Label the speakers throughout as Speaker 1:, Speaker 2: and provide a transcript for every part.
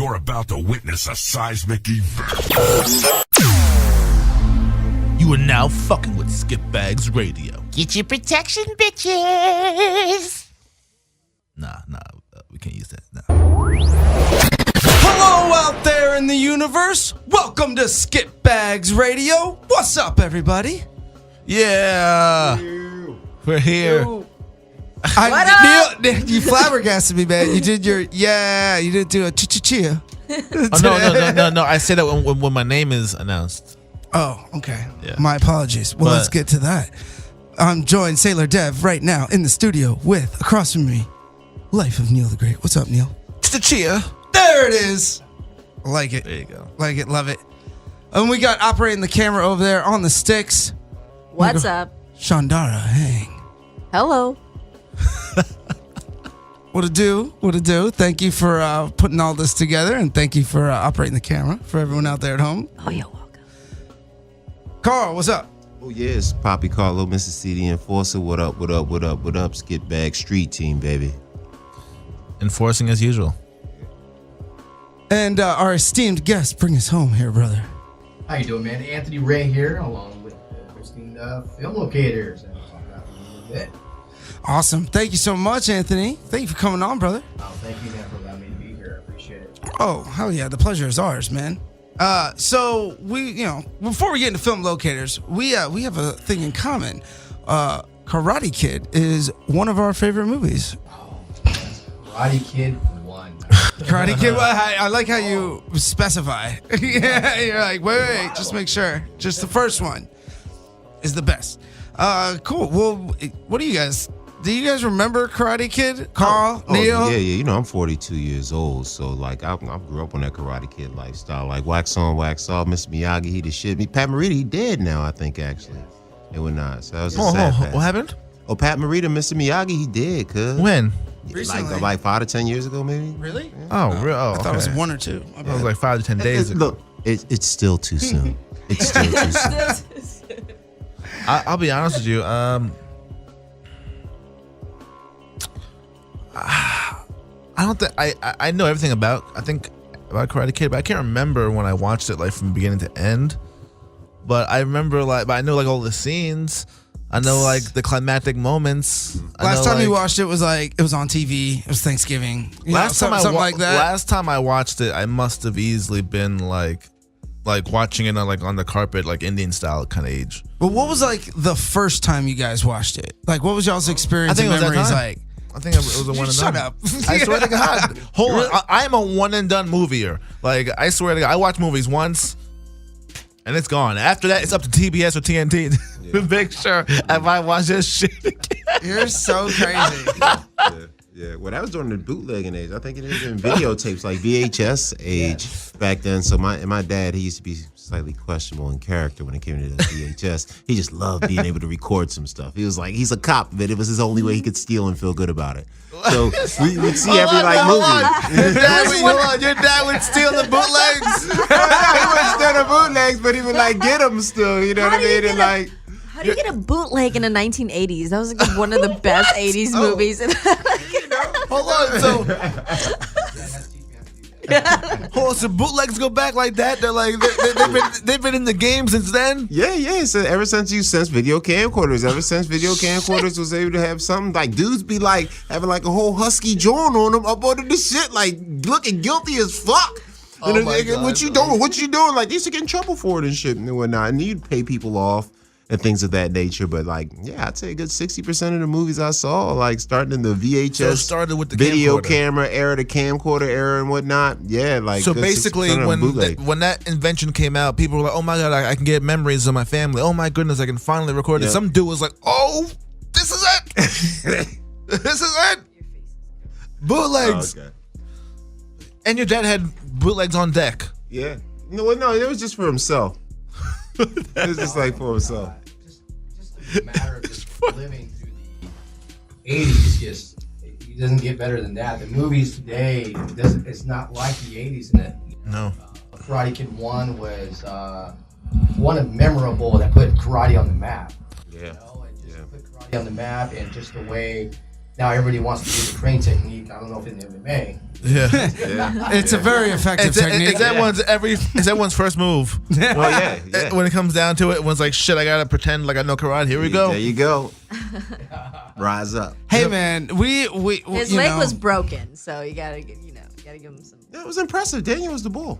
Speaker 1: You're about to witness a seismic event.
Speaker 2: You are now fucking with Skitbags Radio.
Speaker 3: Get your protection, bitches!
Speaker 2: Nah, we can't use that. Nah.
Speaker 4: Hello out there in the universe. Welcome to Skitbags Radio. What's up, everybody?
Speaker 2: Yeah, we're here.
Speaker 4: Neil, you flabbergasted me, man. You did your you didn't do a chia.
Speaker 2: Oh, no. I say that when my name is announced.
Speaker 4: Oh, okay.
Speaker 2: Yeah.
Speaker 4: My apologies. Well, let's get to that. I'm joined, Sailor Dev, right now in the studio with, across from me, Life of Neil the Great. What's up, Neil?
Speaker 2: Chia.
Speaker 4: There it is. I like it.
Speaker 2: There you go.
Speaker 4: Like it, love it. And we got operating the camera over there on the sticks.
Speaker 5: What's up?
Speaker 4: Shandara Hang.
Speaker 5: Hello.
Speaker 4: What to do? Thank you for putting all this together, and thank you for operating the camera for everyone out there at home.
Speaker 5: Oh, you're welcome.
Speaker 4: Carl, what's up?
Speaker 6: Oh yes, Poppy Carlo, Mr. CD Enforcer. What up? Skitbag Street Team, baby.
Speaker 2: Enforcing as usual.
Speaker 4: And our esteemed guest, bring us home here, brother.
Speaker 7: How you doing, man? Anthony Ray here, along with hosting Film Locators. And I'll talk about them in a little bit.
Speaker 4: Awesome. Thank you so much, Anthony. Thank you for coming on, brother.
Speaker 7: Oh, thank you, man, for allowing me to be here. I appreciate it.
Speaker 4: Oh, hell yeah. The pleasure is ours, man. So we, before we get into Film Locators, we have a thing in common. Karate Kid is one of our favorite movies.
Speaker 7: Oh, Karate Kid 1.
Speaker 4: Karate Kid. I like how you specify. Yeah, you're like, wait, just make sure. Just the first one is the best. Cool. Well, what do you guys remember Karate Kid? Carl, Neil?
Speaker 6: Yeah. I'm 42 years old, so like I grew up on that Karate Kid lifestyle. Like wax on, wax off. Mr. Miyagi, he the shit. Pat Morita, he dead now, I think actually. And we're not. So that was a sad fact.
Speaker 2: What happened?
Speaker 6: Oh, Pat Morita, Mr. Miyagi, he dead. Cuz
Speaker 2: When?
Speaker 4: Recently.
Speaker 6: Like 5 to 10 years ago, maybe.
Speaker 4: Really?
Speaker 6: Yeah.
Speaker 2: Oh, real? Oh,
Speaker 4: I thought it was 1 or 2.
Speaker 2: It was like 5 to 10 days ago.
Speaker 6: Look, it's still too soon. It's still too soon.
Speaker 2: I'll be honest with you. I don't think I know everything about Karate Kid, but I can't remember when I watched it like from beginning to end. But I remember but I know like all the scenes. I know like the climactic moments.
Speaker 4: Last time you watched it was like it was on TV. It was Thanksgiving. Something like that.
Speaker 2: Last time I watched it, I must have easily been like watching it on the carpet, like Indian style kind of age.
Speaker 4: But what was like the first time you guys watched it? Like, what was y'all's experience and memories like?
Speaker 2: I think it was a one and done.
Speaker 4: Shut up.
Speaker 2: I swear to God. Hold on. I'm a one and done movieer. Like, I swear to God, I watch movies once and it's gone. After that, it's up to TBS or TNT to make sure if I watch this shit again.
Speaker 4: You're so crazy.
Speaker 6: Yeah. Well, that was during the bootlegging age. I think it is in videotapes, like VHS age back then. So my dad, he used to be slightly questionable in character when it came to the VHS. He just loved being able to record some stuff. He was like, he's a cop, but it was his only way he could steal and feel good about it. So we would see every movie.
Speaker 2: Your dad would steal the bootlegs?
Speaker 6: He would steal the bootlegs, but he would get them still. You know what I mean? And like.
Speaker 5: How do you get a bootleg in the 1980s? That was like one of the best 80s movies.
Speaker 2: Hold on, so bootlegs go back like that? They're like they've been in the game since then.
Speaker 6: Yeah. So ever since video camcorders was able to have something like dudes be like having like a whole husky John on them up under the shit, like looking guilty as fuck.
Speaker 2: Oh my God,
Speaker 6: what you doing? Like they used to get in trouble for it and shit and whatnot. And you'd pay people off and things of that nature, but I'd say a good 60% of the movies I saw, like starting in the VHS,
Speaker 2: so started with the
Speaker 6: video camera era, the camcorder era, and whatnot. Yeah, like
Speaker 2: so basically, when that invention came out, people were like, "Oh my God, I can get memories of my family. Oh my goodness, I can finally record it." Some dude was like, "Oh, this is it. This is it. Bootlegs."
Speaker 6: Oh, okay.
Speaker 2: And your dad had bootlegs on deck.
Speaker 6: Yeah. No, it was just for himself. It was just like for himself.
Speaker 7: Just a matter of just living through the 80s. It doesn't get better than that. The movies today, it's not like the 80s.
Speaker 2: No.
Speaker 7: Karate Kid 1 was one of memorable that put karate on the map.
Speaker 6: Yeah.
Speaker 7: Put karate on the map, and just the way now everybody wants to do the crane technique. I don't know if in the MMA.
Speaker 2: Yeah.
Speaker 4: It's a very effective technique.
Speaker 2: It's everyone's first move.
Speaker 6: Well, yeah.
Speaker 2: When it comes down to it, one's like, shit, I gotta pretend like I know karate. Here we go.
Speaker 6: There you go. Rise up.
Speaker 4: Hey man, we
Speaker 5: His
Speaker 4: you
Speaker 5: leg
Speaker 4: know,
Speaker 5: was broken, so you gotta give him some.
Speaker 6: Yeah, it was impressive. Daniel was the bull.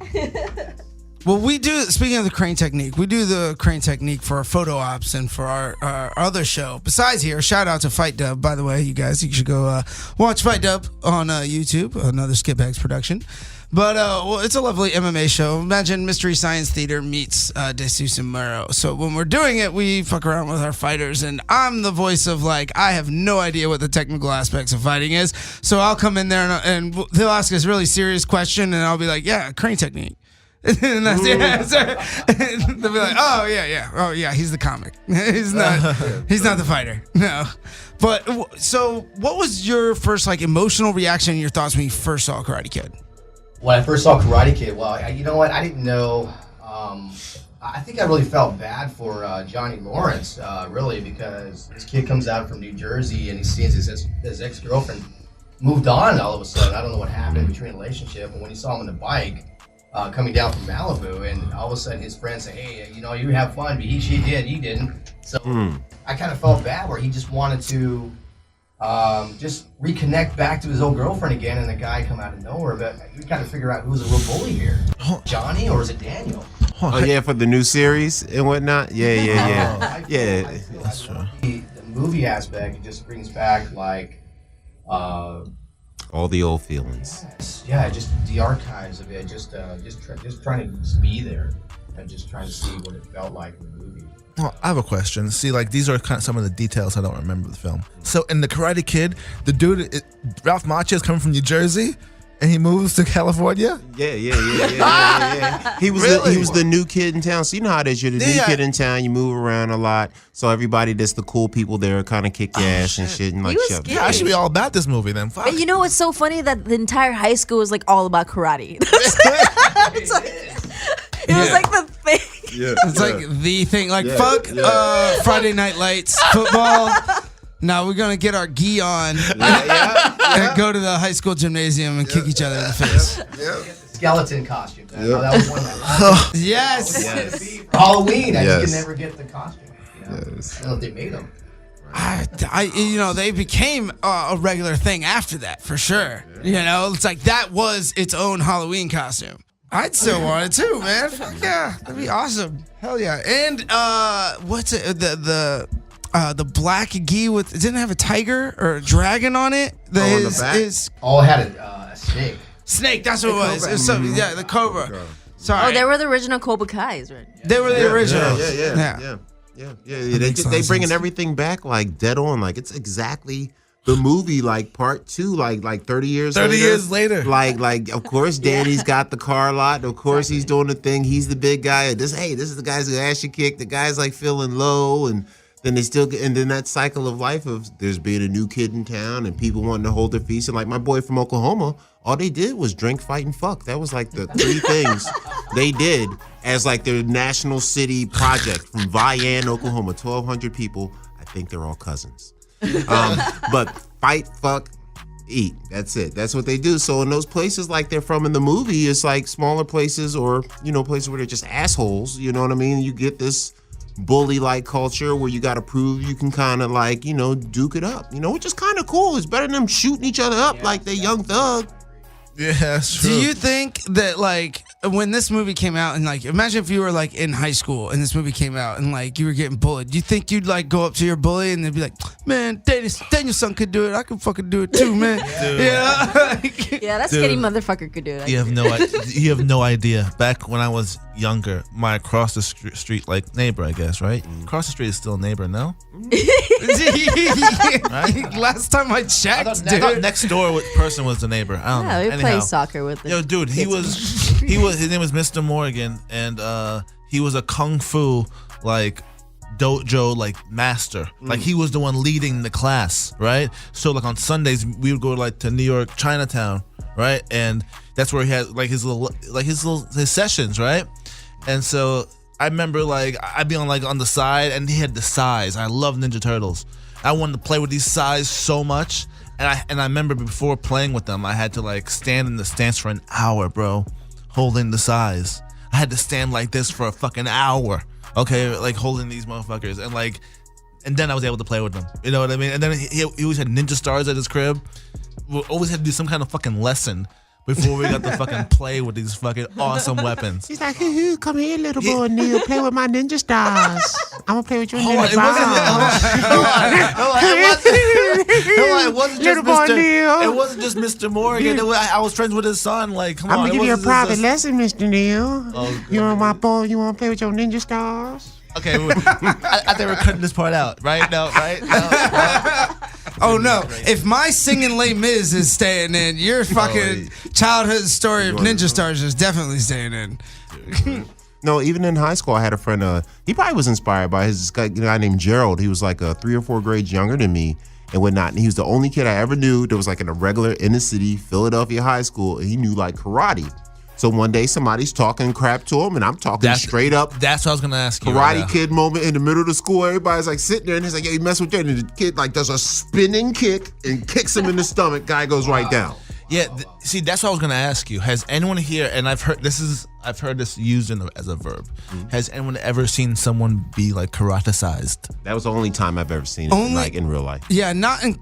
Speaker 4: Well, we do. Speaking of the crane technique, we do the crane technique for our photo ops and for our other show. Besides here, shout out to Fight Dub. By the way, you guys, you should go watch Fight Dub on YouTube, another Skitbags production. But well, it's a lovely MMA show. Imagine Mystery Science Theater meets Jesus and Muro. So when we're doing it, we fuck around with our fighters, and I'm the voice of like I have no idea what the technical aspects of fighting is. So I'll come in there and they'll ask us a really serious question, and I'll be like, yeah, crane technique. And that's they'll be like, oh yeah, he's the comic. He's not the fighter. No. But so what was your first like emotional reaction and your thoughts when you first saw Karate Kid?
Speaker 7: When I first saw Karate Kid, well, you know what? I didn't know. I think I really felt bad for Johnny Lawrence, really, because this kid comes out from New Jersey and he sees his ex-girlfriend moved on all of a sudden. I don't know what happened between the relationship, but when he saw him on the bike coming down from Malibu, and all of a sudden his friends say, hey, you know, you have fun, but she did, he didn't. So I kind of felt bad where he just wanted to just reconnect back to his old girlfriend again, and the guy come out of nowhere. But you kind of figure out who's the real bully here, Johnny or is it Daniel?
Speaker 6: Oh yeah, for the new series and whatnot. Yeah.
Speaker 2: That's true.
Speaker 7: The movie aspect, it just brings back like
Speaker 6: All the old feelings.
Speaker 7: yeah, just the archives of it, just trying to be there and just trying to see what it felt like in the movie.
Speaker 2: Well, I have a question. See, like these are kind of some of the details I don't remember of the film. So in the Karate Kid, the dude, Ralph Macchio, is coming from New Jersey, and he moves to California.
Speaker 6: Yeah. He was
Speaker 2: Really?
Speaker 6: he was the new kid in town. So you know how it is. You're the new kid in town. You move around a lot. So everybody that's the cool people there kind of kick your ass and shit and like
Speaker 5: was
Speaker 6: shut
Speaker 5: scared.
Speaker 2: I should be all about this movie then. Fuck.
Speaker 5: But you know what's so funny that the entire high school was like all about karate. It's like, it was like the thing.
Speaker 6: Yeah,
Speaker 4: It's like the thing. Like
Speaker 6: Yeah,
Speaker 4: fuck
Speaker 6: yeah.
Speaker 4: Friday Night Lights, football. Now we're gonna get our gi on and go to the high school gymnasium and kick each other in the face.
Speaker 7: Skeleton costume. That was one of my
Speaker 4: Yes.
Speaker 7: for Halloween. I
Speaker 6: Yes.
Speaker 7: just could never get the costume. You know?
Speaker 6: Yes.
Speaker 7: I don't know if they made them.
Speaker 4: You know, they became a regular thing after that for sure. You know, it's like that was its own Halloween costume. I'd still want it too, man. Fuck yeah, that'd be awesome. Hell yeah. And what's it? The black gi with it didn't have a tiger or a dragon on it.
Speaker 6: on the back?
Speaker 7: All had a snake.
Speaker 4: Snake. That's what it was. It was something, yeah, the cobra. Sorry.
Speaker 5: Oh, they were the original Cobra Kais, right?
Speaker 4: They were the original.
Speaker 6: Yeah. They bringing everything back like dead on. Like it's exactly the movie, like part 2, like 30 years
Speaker 2: 30
Speaker 6: later.
Speaker 2: years later.
Speaker 6: Like of course Danny's got the car lot. Of course he's doing the thing. He's the big guy. This is the guy's who ass you kick. The guy's like feeling low, and then then that cycle of life of there's being a new kid in town and people wanting to hold their feast. And like my boy from Oklahoma, all they did was drink, fight, and fuck. That was like the 3 things they did as like their national city project from Vian, Oklahoma, 1,200 people. I think they're all cousins. But fight, fuck, eat. That's it. That's what they do. So in those places like they're from in the movie, it's like smaller places or, you know, places where they're just assholes. You know what I mean? You get this bully-like culture where you got to prove you can kind of like, you know, duke it up. You know, which is kind of cool. It's better than them shooting each other up like they Young Thug.
Speaker 2: Yeah, that's true.
Speaker 4: Do you think that like when this movie came out and like imagine if you were like in high school and this movie came out and like you were getting bullied, do you think you'd like go up to your bully and they'd be like, man, Daniel's son could do it, I can fucking do it too, man. Yeah.
Speaker 5: Yeah, that skinny motherfucker could do it.
Speaker 2: You have no idea. Back when I was younger, my across the street like neighbor, I guess, right? Across the street is still a neighbor, no?
Speaker 4: Last time I checked,
Speaker 2: I thought next door person was the neighbor. I don't know.
Speaker 5: Yeah, we
Speaker 2: Anyhow,
Speaker 5: play soccer with it.
Speaker 2: Yo, dude, his name was Mr. Morgan, and he was a kung fu like dojo like master. Like he was the one leading the class, right? So like on Sundays we would go like to New York Chinatown, right? And that's where he had like his sessions, right? And so I remember like I'd be on the side, and he had the sais. I love Ninja Turtles. I wanted to play with these sais so much. And I remember before playing with them, I had to like stand in the stance for an hour, bro, holding the size. I had to stand like this for a fucking hour, okay, like holding these motherfuckers, and then I was able to play with them. You know what I mean? And then he always had ninja stars at his crib. We always had to do some kind of fucking lesson before we got to fucking play with these fucking awesome weapons.
Speaker 6: He's like, hey, come here, little boy Neil, play with my ninja stars. I'm gonna play with your ninja
Speaker 2: It wasn't just
Speaker 6: Little boy
Speaker 2: Mr.
Speaker 6: Neil.
Speaker 2: It wasn't just Mr. Morgan. I was friends with his son. Like, come
Speaker 6: I'm
Speaker 2: on.
Speaker 6: gonna
Speaker 2: it
Speaker 6: give you a
Speaker 2: wasn't
Speaker 6: private
Speaker 2: just-
Speaker 6: lesson, Mr. Neil.
Speaker 2: Oh,
Speaker 6: You want my boy? You want to play with your ninja stars?
Speaker 2: Okay, I think we're cutting this part out, right? No, right? No.
Speaker 4: Oh no! If my singing Les Mis is staying in, your fucking childhood story of Ninja Stars is definitely staying in.
Speaker 6: No, even in high school, I had a friend. He probably was inspired by his guy named Gerald. He was like 3 or 4 grades younger than me and whatnot. And he was the only kid I ever knew that was like in a regular inner city Philadelphia high school, and he knew like karate. So one day somebody's talking crap to him, and I'm talking straight up.
Speaker 2: That's what I was gonna ask you.
Speaker 6: Karate Kid moment in the middle of the school. Everybody's like sitting there, and he's like, "Yeah, you mess with that." And the kid like does a spinning kick and kicks him in the stomach. Guy goes right down.
Speaker 2: Yeah, see, that's what I was gonna ask you. Has anyone here, and I've heard this used as a verb. Has anyone ever seen someone be like karaticized?
Speaker 6: That was the only time I've ever seen it, like in real life.
Speaker 4: Yeah,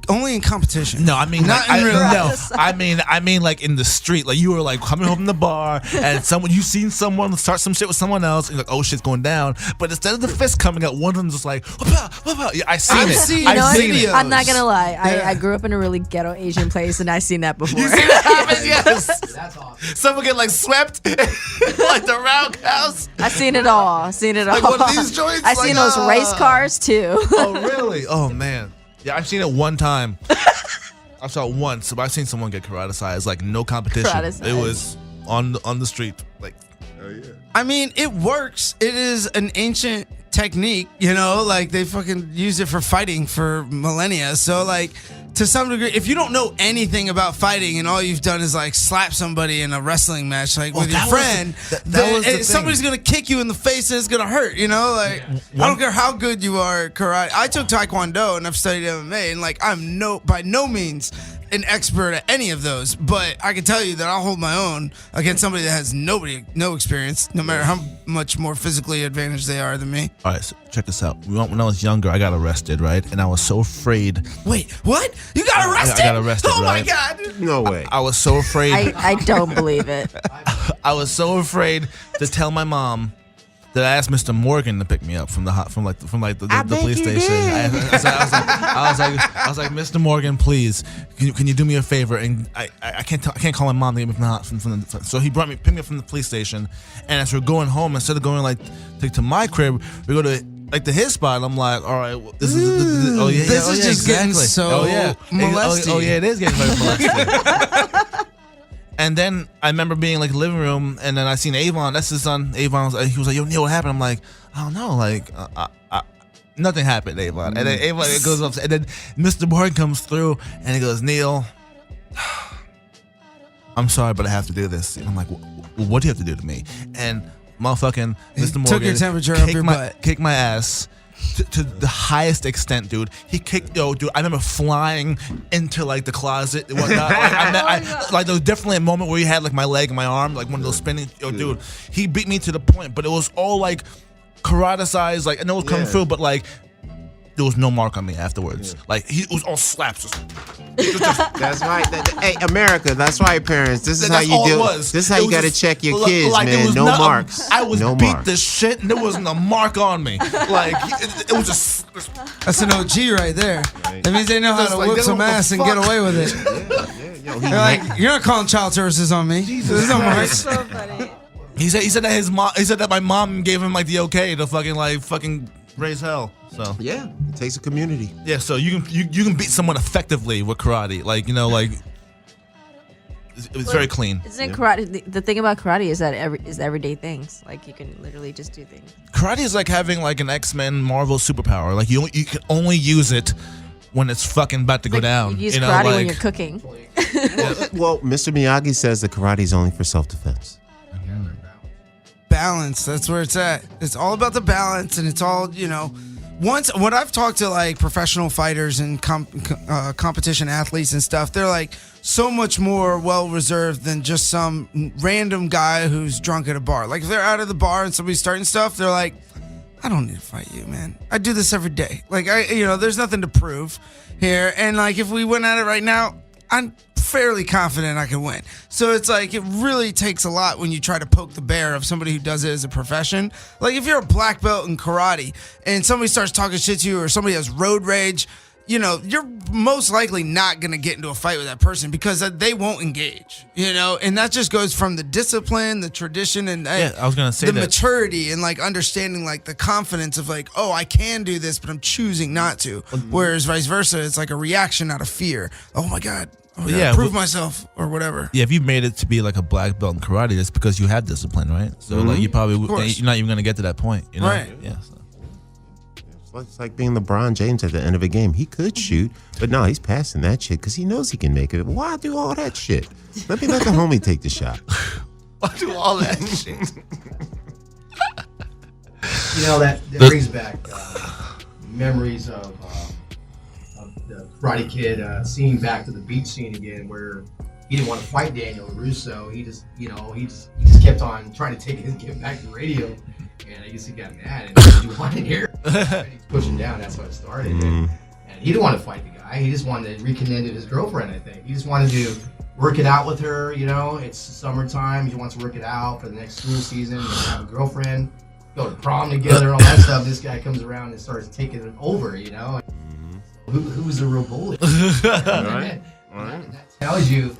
Speaker 4: only in competition.
Speaker 2: No, I mean
Speaker 4: Not
Speaker 2: like,
Speaker 4: in real
Speaker 2: No,
Speaker 4: life.
Speaker 2: I mean like in the street. Like you were like coming home from the bar, and you seen someone start some shit with someone else, and you're like, oh shit's going down. But instead of the fist coming out, one of them just like, whoop-ah, whoop-ah. Yeah, I seen
Speaker 4: I've
Speaker 2: it.
Speaker 4: seen
Speaker 5: You know
Speaker 2: I've
Speaker 5: what?
Speaker 2: seen it.
Speaker 5: I'm not gonna lie.
Speaker 4: Yeah.
Speaker 5: I grew up in a really ghetto Asian place, and I seen that before.
Speaker 2: You see that happen? Yes.
Speaker 7: That's awesome.
Speaker 2: Someone get like swept like the roundhouse.
Speaker 5: I seen it all. Seen it all.
Speaker 2: Like one of these joints,
Speaker 5: I seen
Speaker 2: like,
Speaker 5: those race cars too.
Speaker 2: Oh really? Oh man. Yeah, I've seen it one time. I saw it once, but I've seen someone get karaticized, like no competition.
Speaker 5: Karaticized.
Speaker 2: It was on the street, like.
Speaker 4: I mean, it works. It is an ancient technique, you know, like they fucking used it for fighting for millennia. So like to some degree, if you don't know anything about fighting and all you've done is like slap somebody in a wrestling match, like
Speaker 2: Well,
Speaker 4: with your
Speaker 2: that was
Speaker 4: friend,
Speaker 2: that
Speaker 4: then
Speaker 2: was the thing.
Speaker 4: somebody's gonna kick you in the face and it's gonna hurt, you know? Like I don't care how good you are at karate. I took Taekwondo and I've studied MMA, and like I'm by no means an expert at any of those, but I can tell you that I'll hold my own against somebody that has no experience, no matter how much more physically advantaged they are than me.
Speaker 2: All right, so check this out. When I was younger, I got arrested, right? And I was so afraid.
Speaker 4: Wait, what? You got arrested?
Speaker 2: I got arrested,
Speaker 4: Oh
Speaker 2: right?
Speaker 4: my god!
Speaker 6: No way.
Speaker 2: I was so afraid.
Speaker 5: I don't believe it.
Speaker 2: I was so afraid to tell my mom that I asked Mr. Morgan to pick me up from the police station. I was like, Mr. Morgan, please, can you do me a favor? And I can't call my mom to get me so he picked me up from the police station. And as we're going home, instead of going like to my crib, we go to like to his spot. I'm like, all right, this is oh yeah,
Speaker 4: This is just getting so molesty.
Speaker 2: Oh yeah, it is getting very molesty. And then I remember being in like the living room, and then I seen Avon. That's his son. Avon. He was like, "Yo, Neil, what happened?" I'm like, "I don't know. Like, nothing happened, Avon." And then Avon goes up, and then Mr. Morgan comes through, and he goes, "Neil, I'm sorry, but I have to do this." And I'm like, "What do you have to do to me?" And motherfucking Mr. Morgan
Speaker 4: took your temperature up your butt.
Speaker 2: kicked my ass. To the highest extent, dude. He kicked, dude. I remember flying into like the closet and whatnot. Like there was definitely a moment where he had like my leg and my arm, like one of those spinning. Dude, he beat me to the point, but it was all like karaticized. Like I know it was kung fu, but like there was no mark on me afterwards. Like it was all slaps.
Speaker 6: That's right. Hey, America. That's right, parents. This is how
Speaker 2: That's
Speaker 6: you
Speaker 2: all
Speaker 6: do
Speaker 2: it
Speaker 6: it.
Speaker 2: was.
Speaker 6: This is how
Speaker 2: It
Speaker 6: you
Speaker 2: was
Speaker 6: got to
Speaker 2: just-
Speaker 6: check your
Speaker 2: like-
Speaker 6: kids,
Speaker 2: like, there
Speaker 6: man.
Speaker 2: was
Speaker 6: No
Speaker 2: not-
Speaker 6: marks.
Speaker 2: I was
Speaker 6: no
Speaker 2: beat
Speaker 6: marks.
Speaker 2: the shit, and there wasn't a mark on me. Like it was just.
Speaker 4: That's an OG right there. That means they know how
Speaker 2: Just
Speaker 4: to
Speaker 2: like,
Speaker 4: whip
Speaker 2: they
Speaker 4: some
Speaker 2: know what the
Speaker 4: ass and get
Speaker 2: fuck.
Speaker 4: away with it.
Speaker 6: Yo,
Speaker 4: They're like, you're not calling child services on me. There's no marks.
Speaker 5: So funny.
Speaker 2: He said that his mom. He said that my mom gave him like the okay to fucking raise hell. So
Speaker 6: yeah, it takes a community.
Speaker 2: yeah, so you can beat someone effectively with karate. Like like it's very clean.
Speaker 5: Isn't it karate? The thing about karate is that is everyday things. Like you can literally just do things.
Speaker 2: Karate is like having like an X-Men Marvel superpower. Like you can only use it when it's fucking about to go
Speaker 5: Like,
Speaker 2: down.
Speaker 5: You use
Speaker 2: know,
Speaker 5: karate
Speaker 2: like,
Speaker 5: when you're cooking.
Speaker 6: Well, Mr. Miyagi says that karate is only for self-defense.
Speaker 4: Balance. That's where it's at. It's all about the balance, and it's all, when I've talked to like professional fighters and competition athletes and stuff, they're like so much more well reserved than just some random guy who's drunk at a bar. Like if they're out of the bar and somebody's starting stuff, they're like, I don't need to fight you, man. I do this every day. Like there's nothing to prove here. And like if we went at it right now, I'm fairly confident I can win. So it's like it really takes a lot when you try to poke the bear of somebody who does it as a profession. Like if you're a black belt in karate and somebody starts talking shit to you or somebody has road rage, you're most likely not going to get into a fight with that person because they won't engage, and that just goes from the discipline, the tradition, and
Speaker 2: I was gonna say
Speaker 4: the
Speaker 2: that.
Speaker 4: maturity and like understanding like the confidence of like, oh, I can do this, but I'm choosing not to. Whereas vice versa, it's like a reaction out of fear. Oh my God. Prove myself or whatever.
Speaker 2: Yeah, if you made it to be like a black belt in karate, that's because you have discipline, right? So like you probably you're not even gonna get to that point,
Speaker 4: Right.
Speaker 2: Yeah. So.
Speaker 6: It's like being LeBron James at the end of a game. He could shoot, but no, he's passing that shit because he knows he can make it. Why do all that shit? Let the homie take the shot.
Speaker 2: Why do all that shit?
Speaker 7: That brings back memories of the Karate Kid seeing Back to the Beach scene again, where he didn't want to fight Daniel LaRusso. He just kept on trying to get back to radio. And I guess he got mad and said, "You want it here?" And he's pushing down. That's how it started. And he didn't want to fight the guy. He just wanted to reconnect with his girlfriend. I think he just wanted to work it out with her. It's summertime. He wants to work it out for the next school season. Have a girlfriend, go to prom together, and all that stuff. This guy comes around and starts taking it over. Who's the real bully?
Speaker 6: Right.
Speaker 7: That tells you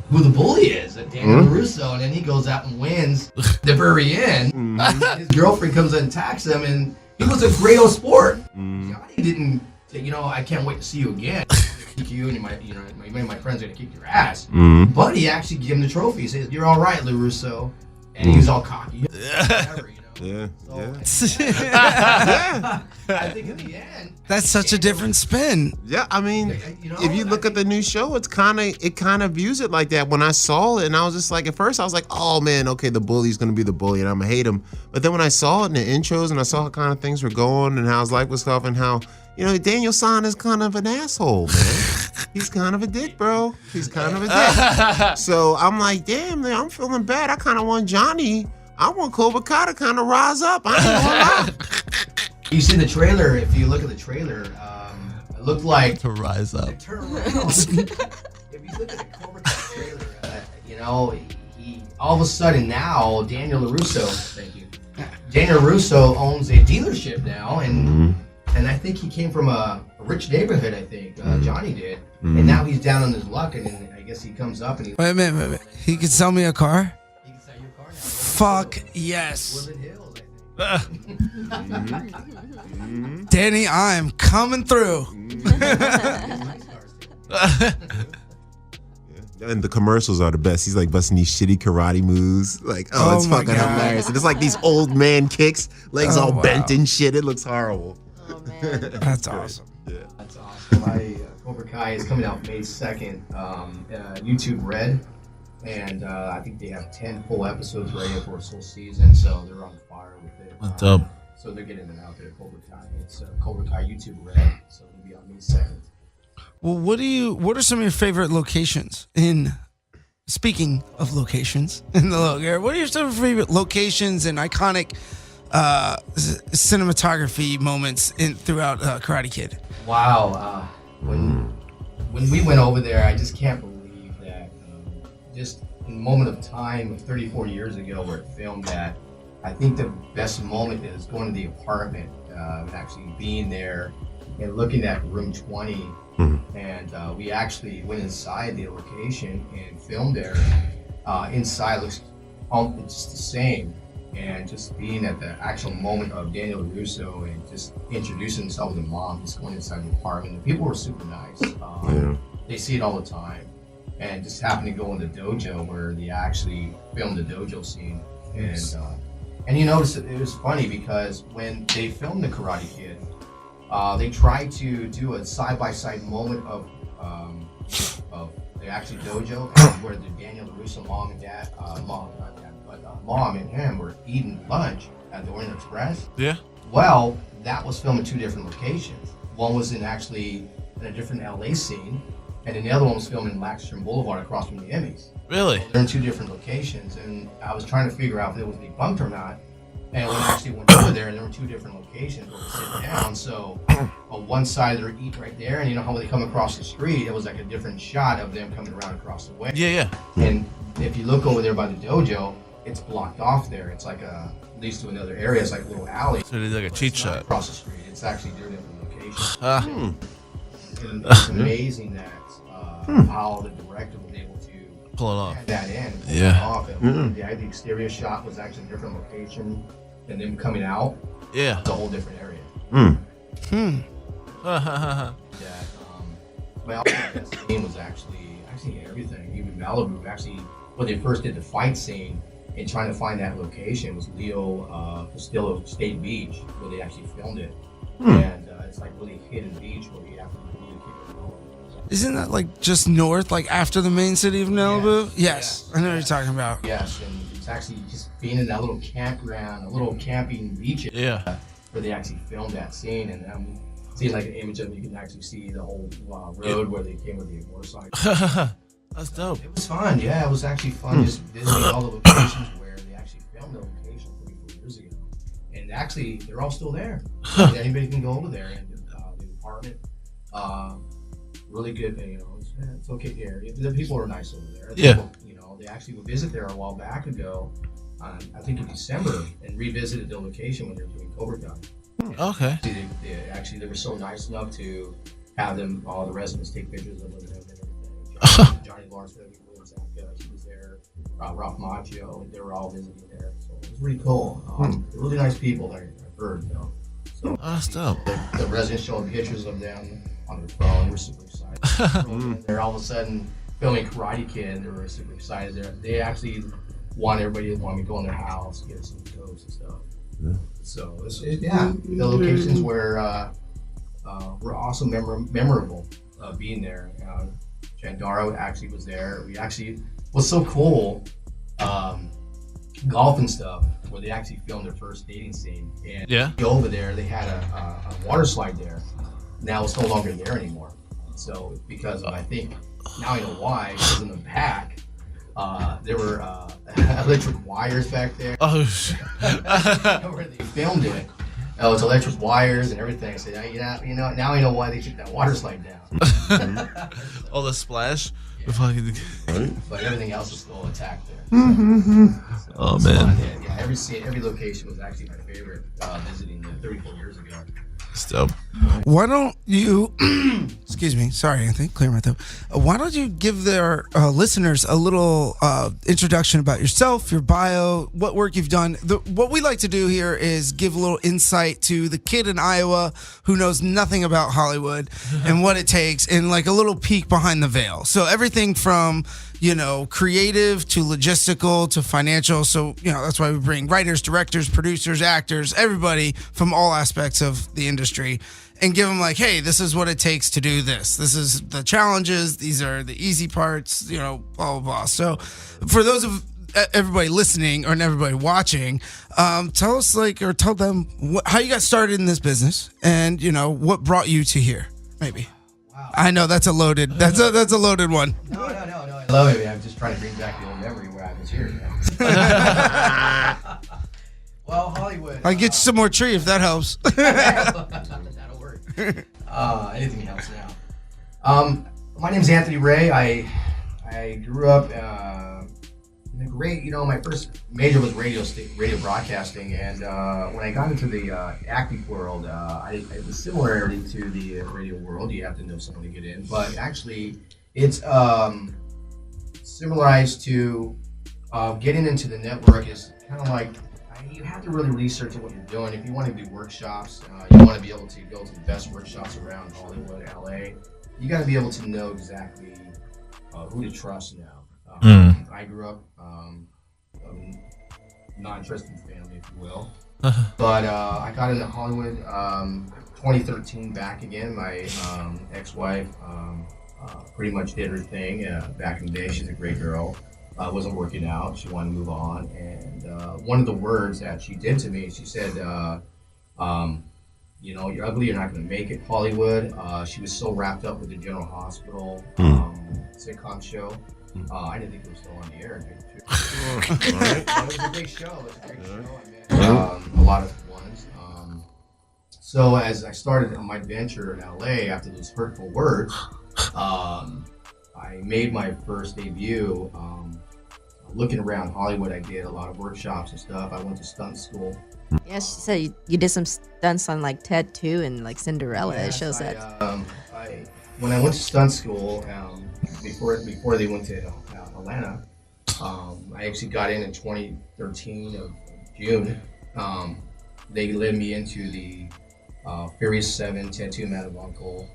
Speaker 7: who the bully is, Daniel LaRusso, and then he goes out and wins the very end. His girlfriend comes and attacks him, and he was a great old sport. Johnny didn't say, I can't wait to see you again. Kick you, and many of my friends are gonna kick your ass. But he actually gave him the trophy. He says, "You're all right, LaRusso," and he was all cocky. Whatever,
Speaker 6: Yeah.
Speaker 7: I think in the end,
Speaker 4: That's such a different spin.
Speaker 6: Yeah, I mean, if you look at the new show, it kind of views it like that. When I saw it, and I was just like, at first I was like, oh man, okay, the bully's gonna be the bully, and I'm gonna hate him. But then when I saw it in the intros, and I saw how kind of things were going, and how his life was stuff, and how Daniel San is kind of an asshole, man. He's kind of a dick, bro. He's kind of a dick. So I'm like, damn, man, I'm feeling bad. I kind of want Johnny. I want Cobra Kai to kind of rise up. I ain't gonna lie.
Speaker 7: You see the trailer. If you look at the trailer, it looked like
Speaker 2: To rise up.
Speaker 7: turn around. If you look at the Cobra Kai trailer, he all of a sudden now Daniel LaRusso. Thank you. Daniel LaRusso owns a dealership now, and I think he came from a rich neighborhood. I think Johnny did, and now he's down on his luck, and then I guess he comes up and he.
Speaker 4: Wait a minute. He could sell me a car?
Speaker 7: He can sell your car now.
Speaker 4: Fuck yes.
Speaker 7: Woodland Hills, I think.
Speaker 4: Danny, I'm coming through.
Speaker 7: Nice cars, too.
Speaker 6: And the commercials are the best. He's like busting these shitty karate moves. Like,
Speaker 4: Oh
Speaker 6: it's
Speaker 4: my
Speaker 6: fucking
Speaker 4: God.
Speaker 6: hilarious. And it's like these old man kicks, legs
Speaker 4: Oh,
Speaker 6: all
Speaker 4: wow.
Speaker 6: bent and shit. It looks horrible.
Speaker 5: Oh man.
Speaker 4: That's awesome.
Speaker 6: Yeah.
Speaker 7: That's awesome. Cobra Kai is coming out May 2nd. YouTube Red. And I think they have 10 full episodes ready for a full season. So they're on fire with it.
Speaker 2: What's up?
Speaker 7: So they're getting it out there, Cobra Kai. It's Cobra Kai YouTube Red. So it'll be on May 2nd.
Speaker 4: Well, what are some of your favorite locations speaking of locations in the logo area, what are your some favorite locations and iconic cinematography moments throughout Karate Kid?
Speaker 7: Wow. When we went over there, I just can't believe that just in the moment of time 34 years ago where it filmed at, I think the best moment is going to the apartment and actually being there and looking at room 20. And we actually went inside the location and filmed there. Inside looks just the same. And just being at the actual moment of Daniel LaRusso and just introducing himself to mom, just going inside the apartment. The people were super nice. They see it all the time. And just happened to go in the dojo where they actually filmed the dojo scene. And you notice it was funny because when they filmed the Karate Kid, they tried to do a side-by-side moment of the actual dojo where the Daniel LaRusso mom and dad, mom and him were eating lunch at the Orient Express.
Speaker 2: Yeah.
Speaker 7: Well, that was filmed in 2 different locations. One was in a different LA scene, and then the other one was filmed in Laxton Boulevard across from the Emmys.
Speaker 2: Really?
Speaker 7: They're in 2 different locations, and I was trying to figure out if it was debunked or not. And when I actually went over there, there were 2 different locations where we sit down. So on one side they're eating right there, and you know how when they come across the street, it was like a different shot of them coming around across the way.
Speaker 2: Yeah.
Speaker 7: And if you look over there by the dojo, it's blocked off there. It's like leads to another area. It's like a little alley.
Speaker 2: So they did like a cheat
Speaker 7: It's not
Speaker 2: shot.
Speaker 7: across the street. It's actually 2 different locations. And
Speaker 2: Hmm.
Speaker 7: it's amazing that how the director was able to
Speaker 2: Pull it off.
Speaker 7: add that in. Pull
Speaker 2: Yeah.
Speaker 7: it off. And the exterior shot was actually a different location, and them coming out,
Speaker 2: Yeah.
Speaker 7: it's a whole different area. That my best scene was actually everything. Even Malibu, actually, when they first did the fight scene and trying to find that location was Leo Castillo State Beach, where they actually filmed it. And it's like really hidden beach where you have to really keep it going.
Speaker 4: Isn't that like just north, like after the main city of Malibu? Yes. I know what you're talking about.
Speaker 7: Yes, and it's actually just being in that little campground, a little camping beach
Speaker 2: Yeah.
Speaker 7: where they actually filmed that scene. And I'm seeing like an image of it, you can actually see the whole road where they came with the motorcycle.
Speaker 2: That's dope.
Speaker 7: It was fun, yeah. It was actually fun just visiting all the locations where they actually filmed the location 34 years ago. And actually, they're all still there. Anybody can go over there and the apartment. Really good, you know. It's okay area. The people are nice over there.
Speaker 2: Yeah.
Speaker 7: People, you know, they actually would visit there a while back ago. I think in December, and revisited the location when they were doing Cobra Kai.
Speaker 2: Okay.
Speaker 7: They were so nice enough to have them, all the residents, take pictures of them and everything. Johnny Lawrence, he was there. Ralph Macchio, they were all visiting there. So it was really cool. They're really nice people there, I've heard, you know. So
Speaker 2: That's dope.
Speaker 7: the residents showing pictures of them on their phone. We're super excited. They're all of a sudden filming Karate Kid. They were super excited. They actually want everybody to want me to go in their house, get some photos and stuff. So the locations were also memorable being there. Chandaro actually was there. We actually was so cool. Golf and stuff, where they actually filmed their first dating scene. And over there, they had a water slide there. Now it's no longer there anymore. So because of, I think, now I know why, because in the back, there were electric wires back there.
Speaker 2: Oh, shit.
Speaker 7: Where they filmed it. Oh, it's electric wires and everything. So now I know why they took that water slide down.
Speaker 2: Oh, the splash.
Speaker 7: But everything else was still intact there. So
Speaker 2: Oh,
Speaker 7: it's
Speaker 2: man.
Speaker 7: fun. Yeah, every location was actually my favorite visiting 34 years ago.
Speaker 2: It's dope.
Speaker 4: Why don't you, excuse me, sorry, Anthony, clear my throat. Why don't you give their listeners a little introduction about yourself, your bio, what work you've done. What we like to do here is give a little insight to the kid in Iowa who knows nothing about Hollywood and what it takes, and like a little peek behind the veil. So everything from, creative to logistical to financial. So, that's why we bring writers, directors, producers, actors, everybody from all aspects of the industry, and give them like, hey, this is what it takes to do this. This is the challenges. These are the easy parts, blah, blah, blah. So for those of everybody listening or everybody watching, tell us tell them how you got started in this business and, what brought you to here, maybe.
Speaker 7: Wow.
Speaker 4: I know that's a loaded one.
Speaker 7: No. I love it, man. I'm just trying to bring back the old memory where I was here. Well, Hollywood.
Speaker 4: I get you some more tree if that helps.
Speaker 7: That'll work. Anything helps now. My name's Anthony Ray. I grew up in a great, my first major was radio broadcasting, and when I got into the acting world, it was similarity to the radio world. You have to know someone to get in, but actually, it's similarized to getting into the network is kind of like you have to really research what you're doing. If you want to do workshops, you want to be able to go to the best workshops around Hollywood, LA. You got to be able to know exactly who to trust now. I grew up non-trusting family, if you will. But I got into Hollywood 2013 back again. My ex-wife pretty much did her thing back in the day. She's a great girl. Wasn't working out. She wanted to move on. And one of the words that she did to me, she said, you know, you're ugly, you're not going to make it. Hollywood. She was so wrapped up with the General Hospital sitcom show. I didn't think it was still on the air. It was a great show. I met a lot of ones. So as I started on my venture in LA after those hurtful words, I made my first debut. Looking around Hollywood, I did a lot of workshops and stuff. I went to stunt school.
Speaker 5: Yeah, she said you did some stunts on like Ted 2 and like Cinderella. It shows that.
Speaker 7: When I went to stunt school, before they went to Atlanta, I actually got in 2013 of June. They led me into the Furious 7 Tattoo Man of Uncle.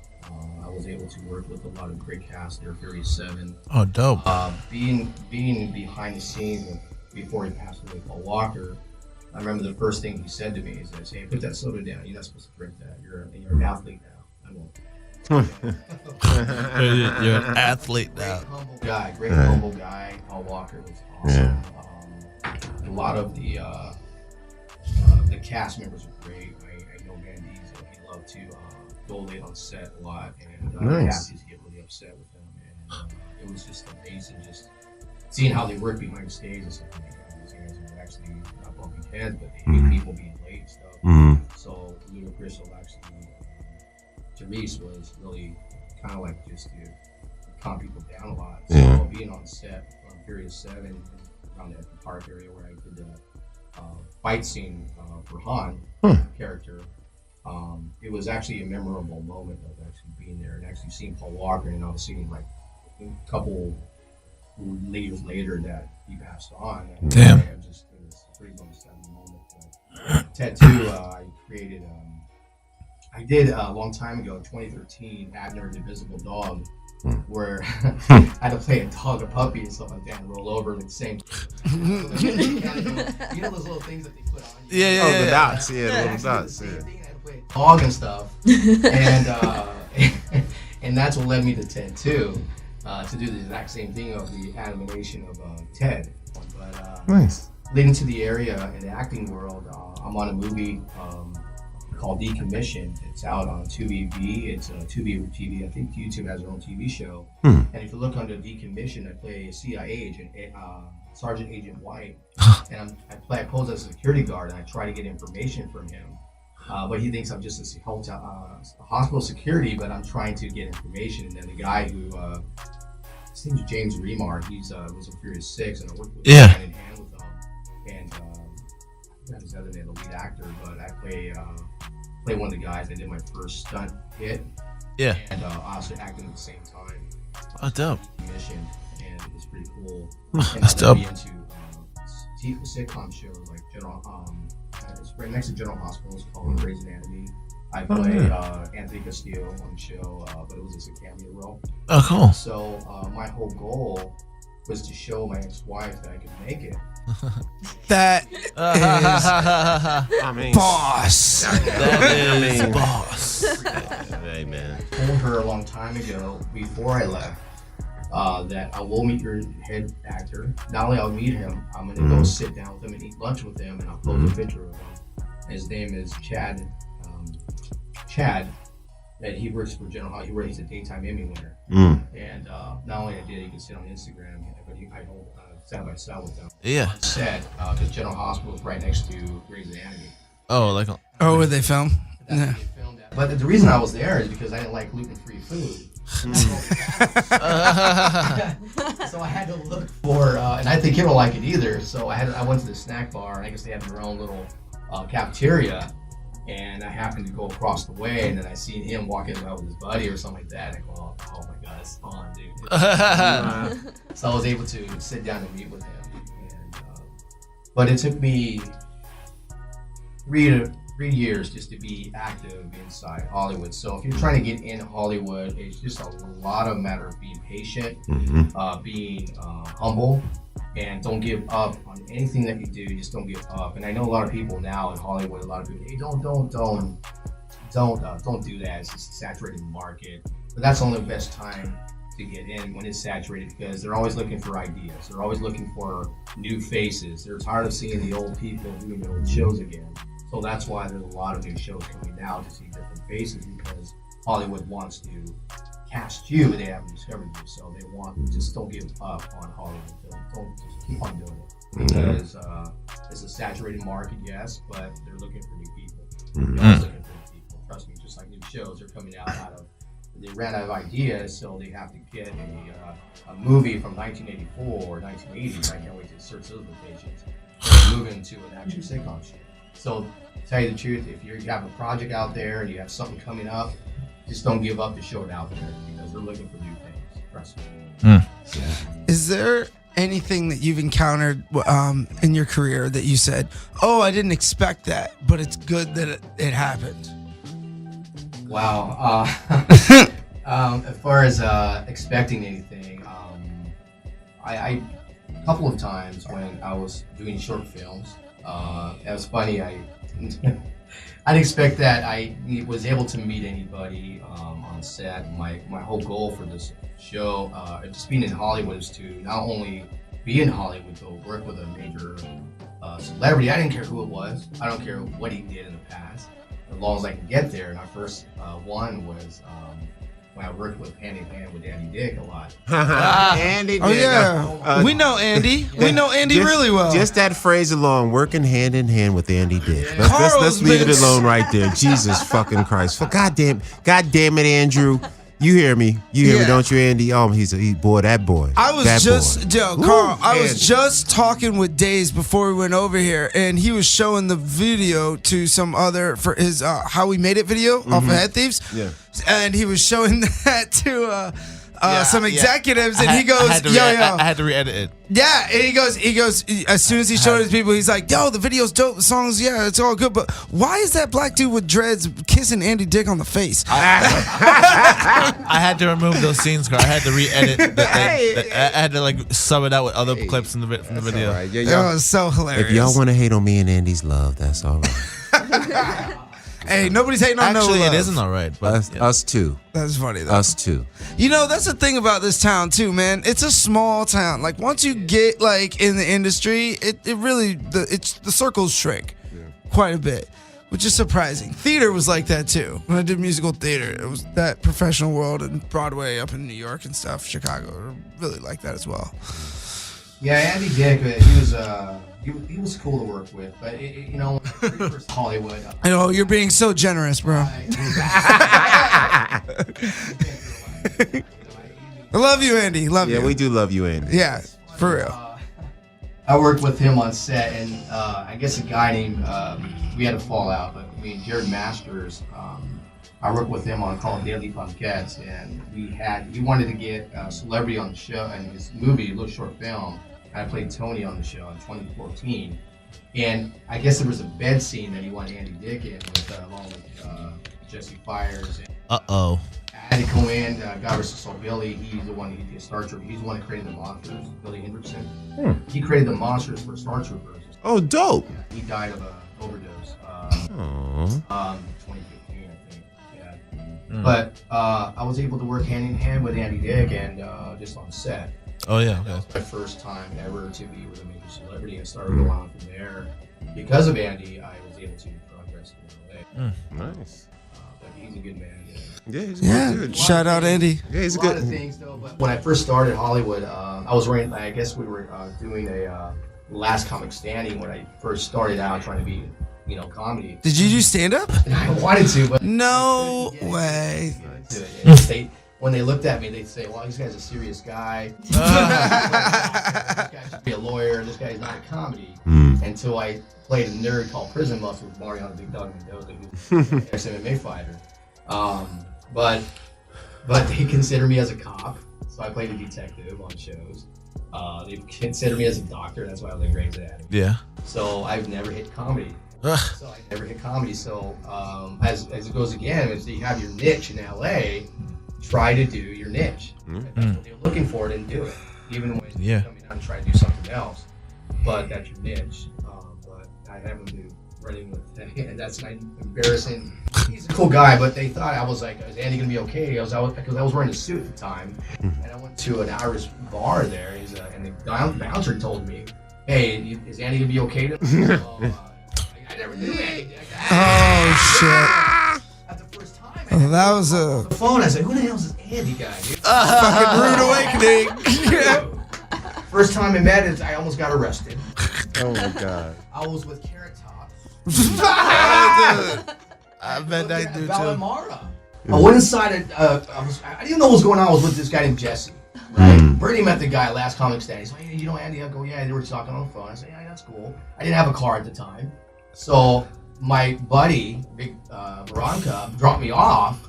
Speaker 7: I was able to work with a lot of great cast there, Furious 7.
Speaker 2: Oh, dope.
Speaker 7: Being behind the scenes before he passed away, Paul Walker, I remember the first thing he said to me is, "Hey, put that soda down. You're not supposed to drink that. You're an athlete now." I won't.
Speaker 2: You're an athlete now.
Speaker 7: Great humble guy. Paul Walker was awesome. A lot of the cast members were great. I know Van Diesel. He loved to go late on set a lot, and cast used to get really upset with him. And it was just amazing, just seeing how they work behind the stage and stuff. Like that. These guys are actually not bumping heads, but they hate people being late and stuff. So Ludacris actually, Therese was really kind of like just to calm people down a lot. So being on set on Furious 7 around the park area where I did the fight scene for Han character, it was actually a memorable moment of actually being there and actually seeing Paul Walker, and obviously like a couple years later that he passed on.
Speaker 2: Damn.
Speaker 7: It was a pretty sad moment. But Tattoo, I created. I did a long time ago, 2013, Abner the Invisible Dog, where I had to play a dog, a puppy, and stuff like that, and roll over like the same. You know those little things that they put on you?
Speaker 6: The dots. Yeah, the little dots.
Speaker 7: I had to play a dog and stuff, and and that's what led me to Ted 2, to do the exact same thing of the animation of Ted. But
Speaker 6: Nice.
Speaker 7: leading to the area in the acting world, I'm on a movie called Decommissioned. It's out on Tubi V. It's Tubi TV. I think YouTube has their own TV show. And if you look under Decommissioned, I play a CIA agent, Sergeant Agent White, and I pose as a security guard, and I try to get information from him. But he thinks I'm just a hospital security, but I'm trying to get information. And then the guy who, his name's James Remar, he's was in Furious 6, and I worked with him hand in hand with him. And I forgot his other name, the lead actor, but I play one of the guys. I did my first stunt hit.
Speaker 2: Yeah.
Speaker 7: And I also acted at the same time.
Speaker 2: Oh, dope.
Speaker 7: Mission, and it's pretty cool.
Speaker 2: That's dope.
Speaker 7: Into sitcom shows like General. It's right next to General Hospital. It's called Grey's Anatomy. I play Anthony Castillo on the show, but it was just a cameo role.
Speaker 2: Oh, cool.
Speaker 7: So my whole goal was to show my ex-wife that I could make it.
Speaker 4: That is
Speaker 6: I mean,
Speaker 4: boss.
Speaker 2: That is boss.
Speaker 6: Hey, man.
Speaker 7: I told her a long time ago, before I left, that I will meet your head actor. Not only I'll meet him, I'm going to go sit down with him and eat lunch with him, and I'll post a picture of him. His name is Chad. And he works for General Hospital. He's a daytime Emmy winner. And not only I did, you can sit on Instagram, but I hold side by side with them.
Speaker 2: Yeah.
Speaker 7: Said because General Hospital is right next to Grey's Anatomy.
Speaker 2: Oh, like.
Speaker 4: Oh, where they film?
Speaker 7: That's where they filmed that. But the reason I was there is because I didn't like gluten-free food. So I had to look for, and I think he don't like it either. So I went to the snack bar, and I guess they had their own little cafeteria. And I happened to go across the way, and then I seen him walking around with his buddy or something like that. And I go, oh my God, it's fun, dude. So I was able to sit down and meet with him. And, but it took me 3 years just to be active inside Hollywood. So if you're trying to get in Hollywood, it's just a lot of matter of being patient, being humble, and don't give up on anything that you do. Just don't give up. And I know a lot of people now in Hollywood, a lot of people, hey, don't do that. It's just a saturated market. But that's only the best time to get in when it's saturated, because they're always looking for ideas. They're always looking for new faces. They're tired of seeing the old people doing the old shows again. So that's why there's a lot of new shows coming out to see different faces, because Hollywood wants to cast you, they haven't discovered you, so they want just don't give up on Hollywood. Don't just keep on doing it, because it's a saturated market, yes, but they're looking for new people. They're always looking for new people. Trust me, just like new shows are coming out of. They ran out of ideas, so they have to get a movie from 1984 or 1980. I can't wait to search those locations. Move into an action sitcom show. So, to tell you the truth, if you have a project out there and you have something coming up, just don't give up the show it out there, because they're looking for new things. Trust me.
Speaker 4: Is there anything that you've encountered in your career that you said, "Oh, I didn't expect that, but it's good that it happened"?
Speaker 7: Wow. As far as expecting anything, I a couple of times when I was doing short films, it was funny. I didn't expect that I was able to meet anybody on set. My whole goal for this show, just being in Hollywood, is to not only be in Hollywood, but work with a major celebrity. I didn't care who it was. I don't care what he did in the past, as long as I can get there. And our first one was when I worked with hand in hand with Andy Dick a lot.
Speaker 6: Andy Dick.
Speaker 4: Oh yeah, we know Andy. We know Andy really well.
Speaker 6: Just that phrase alone, working hand in hand with Andy Dick.
Speaker 4: Carl's
Speaker 6: Let's leave it
Speaker 4: been-
Speaker 6: alone right there. Jesus fucking Christ! God damn it, Andrew. You hear me? You hear me, don't you, Andy? Oh, that boy.
Speaker 4: I was
Speaker 6: that
Speaker 4: just,
Speaker 6: boy.
Speaker 4: yo, Carl, I was
Speaker 6: Andy.
Speaker 4: just talking with Days before we went over here, and he was showing the video to some other, for his How We Made It video off of Head Thieves.
Speaker 6: Yeah.
Speaker 4: And he was showing that to some executives, and he goes,
Speaker 2: I had to
Speaker 4: yo.
Speaker 2: I had to re-edit it.
Speaker 4: Yeah, and he goes, as soon as he showed his people, he's like, yo, the video's dope, the songs, yeah, it's all good, but why is that black dude with dreads kissing Andy Dick on the face?
Speaker 2: I had to remove those scenes, Carl. I had to re-edit. I had to like sub it out with other clips from the video.
Speaker 6: All right. Yeah,
Speaker 4: It
Speaker 6: y'all-
Speaker 4: was so hilarious.
Speaker 6: if y'all want to hate on me and Andy's love, that's all right.
Speaker 4: Hey, nobody's hating on
Speaker 2: Actually,
Speaker 4: no love.
Speaker 2: it isn't all right, but yeah.
Speaker 6: Us too.
Speaker 4: That's funny, though.
Speaker 6: Us too.
Speaker 4: You know, that's the thing about this town too, man. It's a small town. Like once you get like in the industry, it really the circles shrink quite a bit, which is surprising. Theater was like that too. When I did musical theater, it was that professional world and Broadway up in New York and stuff, Chicago, really like that as well.
Speaker 7: Yeah, Andy Dick, he was cool to work with, but you know, first Hollywood.
Speaker 4: I know you're being so generous, bro.
Speaker 7: I
Speaker 4: love you, Andy. Love you.
Speaker 6: Yeah, we do love you, Andy.
Speaker 4: Yeah, for real.
Speaker 7: I worked with him on set, and I guess a guy named we had a fallout, but me and Jared Masters. I worked with him on Call of Daily Punkettes, and he wanted to get a celebrity on the show and his movie, a little short film. I played Tony on the show in 2014, and I guess there was a bed scene that he wanted Andy Dick in with, along with Jesse Fires. And
Speaker 2: Uh-oh.
Speaker 7: I had to go in. Guy versus Soul Billy. He's the one who did Star Troopers. He's the one who created the monsters. Billy Hendrickson. He created the monsters for Star Troopers.
Speaker 6: Oh, dope.
Speaker 7: He died of an overdose.
Speaker 6: Aww.
Speaker 7: 2015, I think. Yeah. But I was able to work hand in hand with Andy Dick and just on set.
Speaker 2: Oh yeah.
Speaker 7: That
Speaker 2: Okay.
Speaker 7: was my first time ever to be with a major celebrity, and started going on from there. Because of Andy, I was able to progress in LA.
Speaker 6: Nice.
Speaker 7: But he's a good man. Yeah.
Speaker 6: Yeah, he's
Speaker 4: Yeah,
Speaker 6: good.
Speaker 4: shout out Andy.
Speaker 6: Yeah, he's
Speaker 7: A
Speaker 6: a
Speaker 7: lot
Speaker 6: good.
Speaker 7: of things though. But when I first started Hollywood, I was wearing. I guess we were doing a Last Comic Standing when I first started out trying to be, comedy.
Speaker 4: Did you do stand up?
Speaker 7: I wanted to, but
Speaker 4: No way.
Speaker 7: when they looked at me, they'd say, "Well, this guy's a serious guy. This guy should be a lawyer. This guy's not a comedy." Until I played a nerd called Prison Muscle with Mariano Big Dog Mendoza, who's an ex-MMA fighter. But they consider me as a cop, so I played a detective on shows. They consider me as a doctor. That's why I was at Grey's Anatomy.
Speaker 2: Yeah.
Speaker 7: So I've never hit comedy.
Speaker 2: Ugh.
Speaker 7: So I never hit comedy. So as it goes again, is you have your niche in LA, try to do your niche. If that's what you're looking for, then do it. Even when you're coming out and try to do something else. But that's your niche. But I haven't been running with and that's not embarrassing. He's a cool guy, but they thought I was like, is Andy gonna be okay? Because I was wearing a suit at the time, and I went to an Irish bar there, and the bouncer told me, "Hey, is Andy gonna be okay?" I never knew Andy Dick.
Speaker 4: Oh shit!
Speaker 7: At the first time,
Speaker 4: That was a
Speaker 7: the phone. I said, "Who the hell is this Andy guy?" Dude?
Speaker 4: fucking rude awakening.
Speaker 7: First time I met it, I almost got arrested.
Speaker 6: Oh my god.
Speaker 7: I was with Carrot Top.
Speaker 2: I bet I do too.
Speaker 7: Valimara. I went inside. I didn't know what was going on. I was with this guy named Jesse. Right? Brittany met the guy at Last Comic Stand. He's like, "Hey, you know Andy?" I go, "Yeah." They were talking on the phone. I said, "Yeah, that's cool." I didn't have a car at the time, so my buddy, Big Veronica, dropped me off,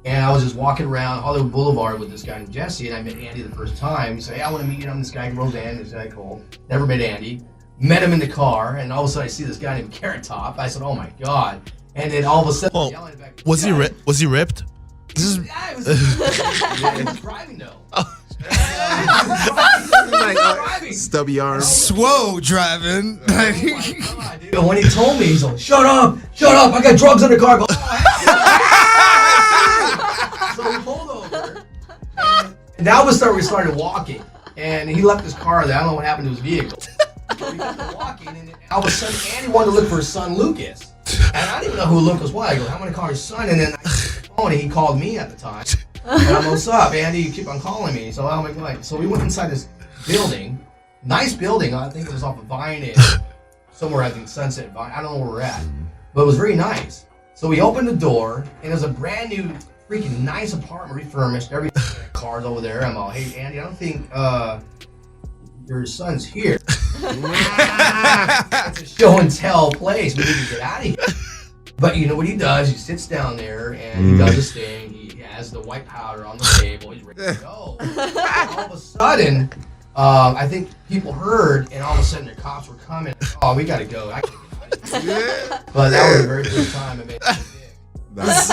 Speaker 7: and I was just walking around Hollywood Boulevard with this guy named Jesse, and I met Andy the first time. He said, "Hey, I want to meet you. I'm this guy, Roseanne." This guy, cool. Never met Andy. Met him in the car, and all of a sudden I see this guy named Carrot Top. I said, "Oh my god!" And then all of a sudden,
Speaker 2: Oh,
Speaker 7: yelling back,
Speaker 2: was he ripped? Was he ripped?
Speaker 4: This is
Speaker 7: Yeah, I was driving though. Driving.
Speaker 6: Stubby arms.
Speaker 4: Swole driving.
Speaker 7: Oh my God, dude. And when he told me, he's like, shut up, I got drugs in the car." I go, "Oh, so we pulled over, and now we started walking, and he left his car there. I don't know what happened to his vehicle. So we kept walking, and then all of a sudden, Andy wanted to look for his son, Lucas. And I didn't even know who Lucas was. I go, "I'm going to call his son," and then and he called me at the time. And I'm, "What's up, Andy? You keep on calling me." So I'm like, so we went inside this building, nice building. I think it was off of Vine and somewhere, I think Sunset Vine. I don't know where we're at, but it was very nice. So we opened the door, and it was a brand new, freaking nice apartment, refurbished. Everything, cars over there. I'm all, "Hey, Andy, I don't think your son's here." It's a show and tell place. We need to get out of here. But you know what he does? He sits down there and he does his thing. He has the white powder on the table. He's ready to go. All of a sudden, I think people heard, and all of a sudden the cops were coming. "Oh, we gotta go." But that was the very first time I made it.
Speaker 6: Nice.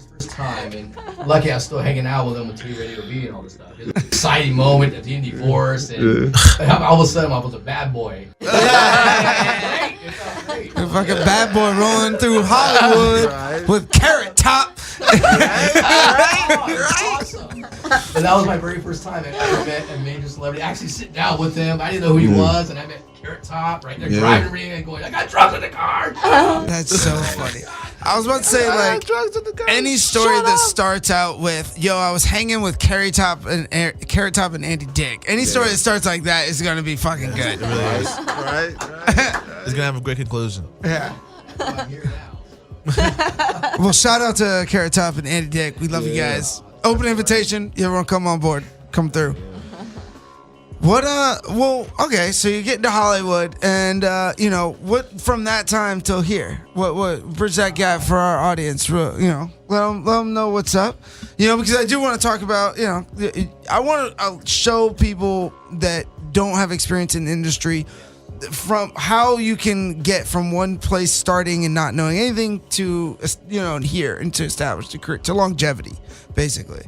Speaker 7: First time, and lucky I was still hanging out with him with T Radio B and all this stuff. It was an exciting moment at the Indy Force, and all of a sudden I was a bad boy. It felt great.
Speaker 4: a fucking bad boy rolling through Hollywood with Carrot Top.
Speaker 7: Awesome. And that was my very first time I ever met a major celebrity. Actually sitting down with him. I didn't know who he was, and I met Carrot Top right there driving me and going, "I got drugs in the car."
Speaker 4: That's so funny. I was about to say, like, any story that starts out with, "Yo, I was hanging with Carrot Top and Andy Dick." Any story that starts like that is gonna be fucking good.
Speaker 6: Right.
Speaker 2: It's gonna have a great conclusion.
Speaker 4: Yeah.
Speaker 7: I'm here now.
Speaker 4: Well, shout out to Carrot Top and Andy Dick. We love you guys. Open invitation. Everyone come on board. Come through. What, well, okay, so you get into Hollywood, and, what, from that time till here, what bridge that gap for our audience, let them know what's up, because I do want to talk about, I want to show people that don't have experience in the industry from how you can get from one place starting and not knowing anything to, here and to establish a career, to longevity, basically.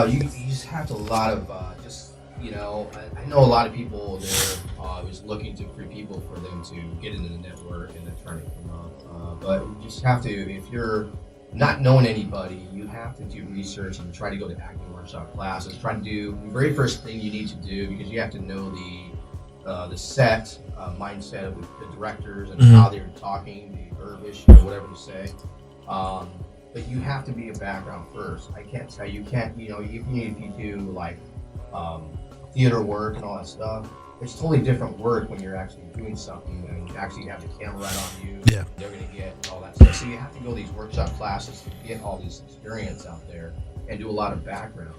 Speaker 7: You just have to, a lot of, I know a lot of people there is looking for people for them to get into the network and then trying to come up. But you just have to, if you're not knowing anybody, you have to do research and try to go to acting workshop classes. Try to do the very first thing you need to do, because you have to know the set mindset of the directors and how they're talking, the verbiage, whatever to say. But you have to be a background first. I can't tell you, even if you do like theater work and all that stuff, it's totally different work when you're actually doing something and you actually have the camera right on you.
Speaker 2: Yeah.
Speaker 7: They're going to get all that stuff. So you have to go to these workshop classes to get all this experience out there and do a lot of background.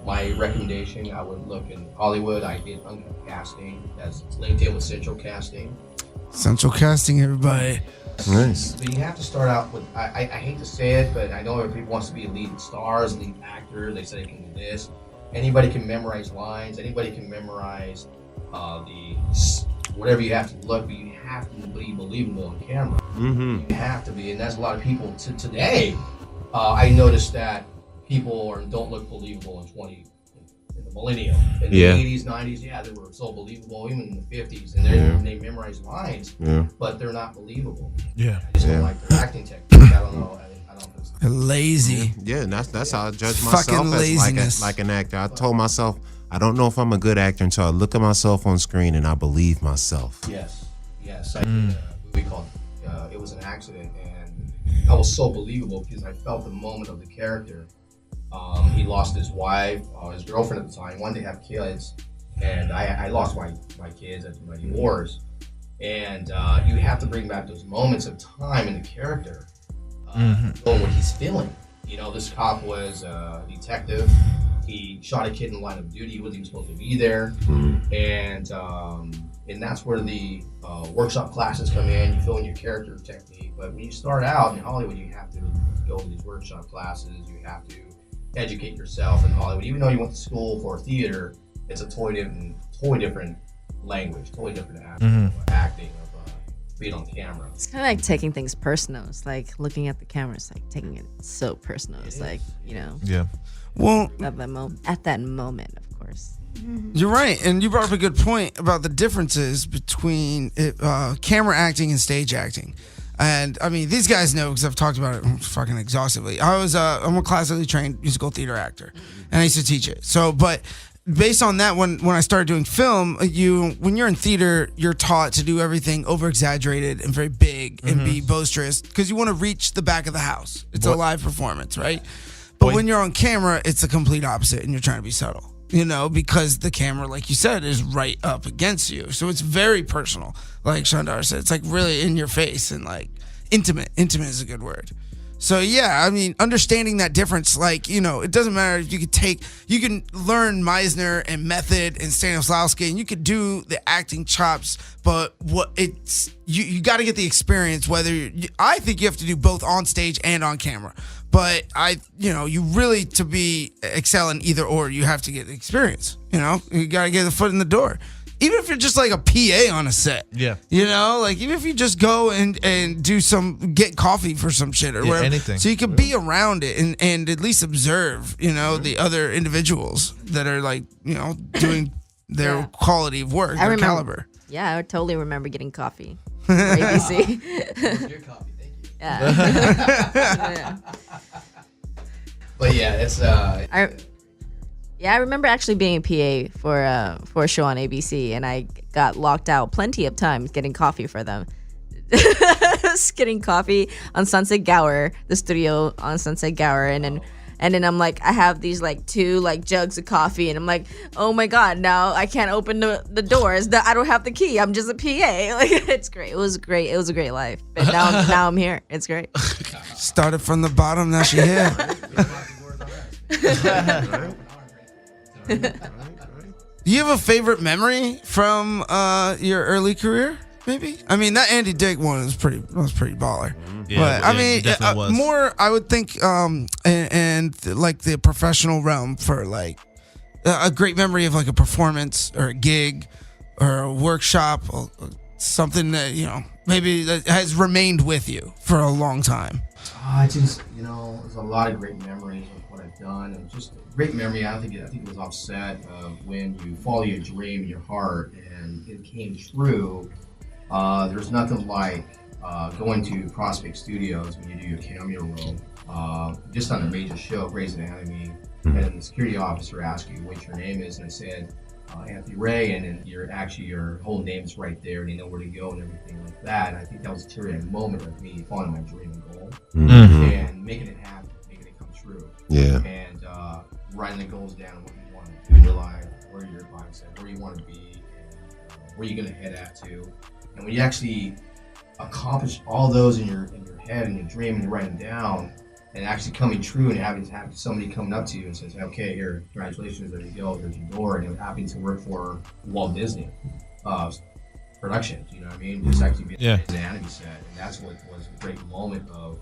Speaker 7: My recommendation, I would look in Hollywood. I did Uncut Casting. That's linked in with Central Casting.
Speaker 4: Central Casting, everybody.
Speaker 6: Nice.
Speaker 7: So you have to start out with, I hate to say it, but I know everybody wants to be a lead stars, lead actor. They say they can do this. Anybody can memorize lines. Anybody can memorize whatever you have to look, but you have to be believable on camera. Mm-hmm. You have to be, and that's a lot of people today. I noticed that people don't look believable in the millennium. In the 80s, 90s, they were so believable, even in the 50s, and they memorize lines, but they're not believable.
Speaker 2: Yeah.
Speaker 7: I just don't like their acting technique. I don't know. I don't think so.
Speaker 4: Lazy.
Speaker 6: Yeah, and that's how I judge
Speaker 4: Fucking
Speaker 6: myself
Speaker 4: laziness.
Speaker 6: like an actor. I told myself I don't know if I'm a good actor until I look at myself on screen and I believe myself.
Speaker 7: Yes. I did a movie called it was an accident, and that was so believable because I felt the moment of the character. He lost his wife, his girlfriend at the time, wanted to have kids, and I lost my kids after my divorce. And you have to bring back those moments of time in the character, knowing what he's feeling. You know, this cop was a detective. He shot a kid in the line of duty. He wasn't even supposed to be there. And that's where the workshop classes come in. You fill in your character technique. But when you start out in Hollywood, you have to go to these workshop classes. You have to educate yourself in Hollywood. Even though you went to school for theater, it's a totally different language, totally different acting of being on camera.
Speaker 5: It's kind of like taking things personal. It's like looking at the camera. It's like taking it so personal. It's like, you know.
Speaker 2: Yeah.
Speaker 4: Well,
Speaker 5: At that moment, of course.
Speaker 4: you're right, and you brought up a good point about the differences between camera acting and stage acting. And I mean, these guys know because I've talked about it fucking exhaustively. I'm a classically trained musical theater actor, and I used to teach it. So, but based on that, when I started doing film, when you're in theater, you're taught to do everything over exaggerated and very big and be boisterous because you want to reach the back of the house. It's a live performance, right? But when you're on camera, it's the complete opposite, and you're trying to be subtle. You know, because the camera, like you said, is right up against you. So it's very personal. Like Shandar said, it's like really in your face and like intimate. Intimate is a good word. So yeah, I mean, understanding that difference, like, you know, it doesn't matter if you can learn Meisner and method and Stanislavski and you could do the acting chops, but you got to get the experience, I think you have to do both on stage and on camera. But you really, to be excel in either or, you have to get the experience. You know, you got to get the foot in the door. Even if you're just like a PA on a set. Yeah. You know, like even if you just go and get coffee for some shit or whatever.
Speaker 2: Anything.
Speaker 4: So you can be around it and at least observe, the other individuals that are like, doing their quality of work, their caliber.
Speaker 5: Yeah, I totally remember getting coffee for ABC.
Speaker 7: Your coffee, thank you.
Speaker 5: Yeah.
Speaker 7: But yeah, it's
Speaker 5: I remember actually being a PA for a show on ABC, and I got locked out plenty of times getting coffee for them. Getting coffee on Sunset Gower, the studio on Sunset Gower, and then I'm like, I have these like 2 jugs of coffee, and I'm like, oh my god, now I can't open the doors. I don't have the key. I'm just a PA. Like, it's great. It was great. It was a great life. But now I'm here. It's great.
Speaker 4: Started from the bottom, now she here. Do you have a favorite memory from your early career? Maybe. I mean, that Andy Dick one was pretty baller.
Speaker 2: Yeah,
Speaker 4: but I mean, more I would think, and like the professional realm for like a great memory of like a performance or a gig or a workshop, or something that maybe that has remained with you for a long time.
Speaker 7: I just there's a lot of great memories of what I've done, and just a great memory. I think it was offset of when you follow your dream in your heart and it came true. There's nothing like going to Prospect Studios when you do your cameo role, just on a major show, Grey's Anatomy, and the security officer asks you what your name is, and I said Anthony Ray, and then your whole name's right there, and you know where to go and everything like that. And I think that was a teary-eyed moment of me following my dream and goal and making it happen, making it come true.
Speaker 6: Yeah.
Speaker 7: And writing the goals down, what you want to do in your life, where your mindset, where you want to be, and where you're going to head at to. And when you actually accomplish all those in your head and your dream, and you write them down, and actually coming true, and having somebody coming up to you and says, "Okay, here, congratulations, there you go, there's your door," and happy to work for Walt Disney Productions. You know what I mean? Just actually being an anatomy set, and that's what was a great moment of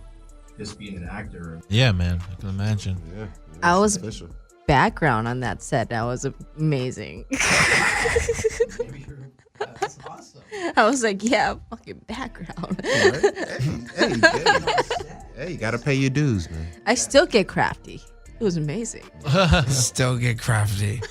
Speaker 7: just being an actor.
Speaker 2: Yeah, man, I can imagine.
Speaker 6: Yeah.
Speaker 5: I was
Speaker 6: Official.
Speaker 5: background on that set. That was amazing.
Speaker 7: That's awesome.
Speaker 5: I was like, yeah, fucking background.
Speaker 6: Hey, you gotta pay your dues, man.
Speaker 5: I still get crafty. It was amazing.
Speaker 4: Still get crafty.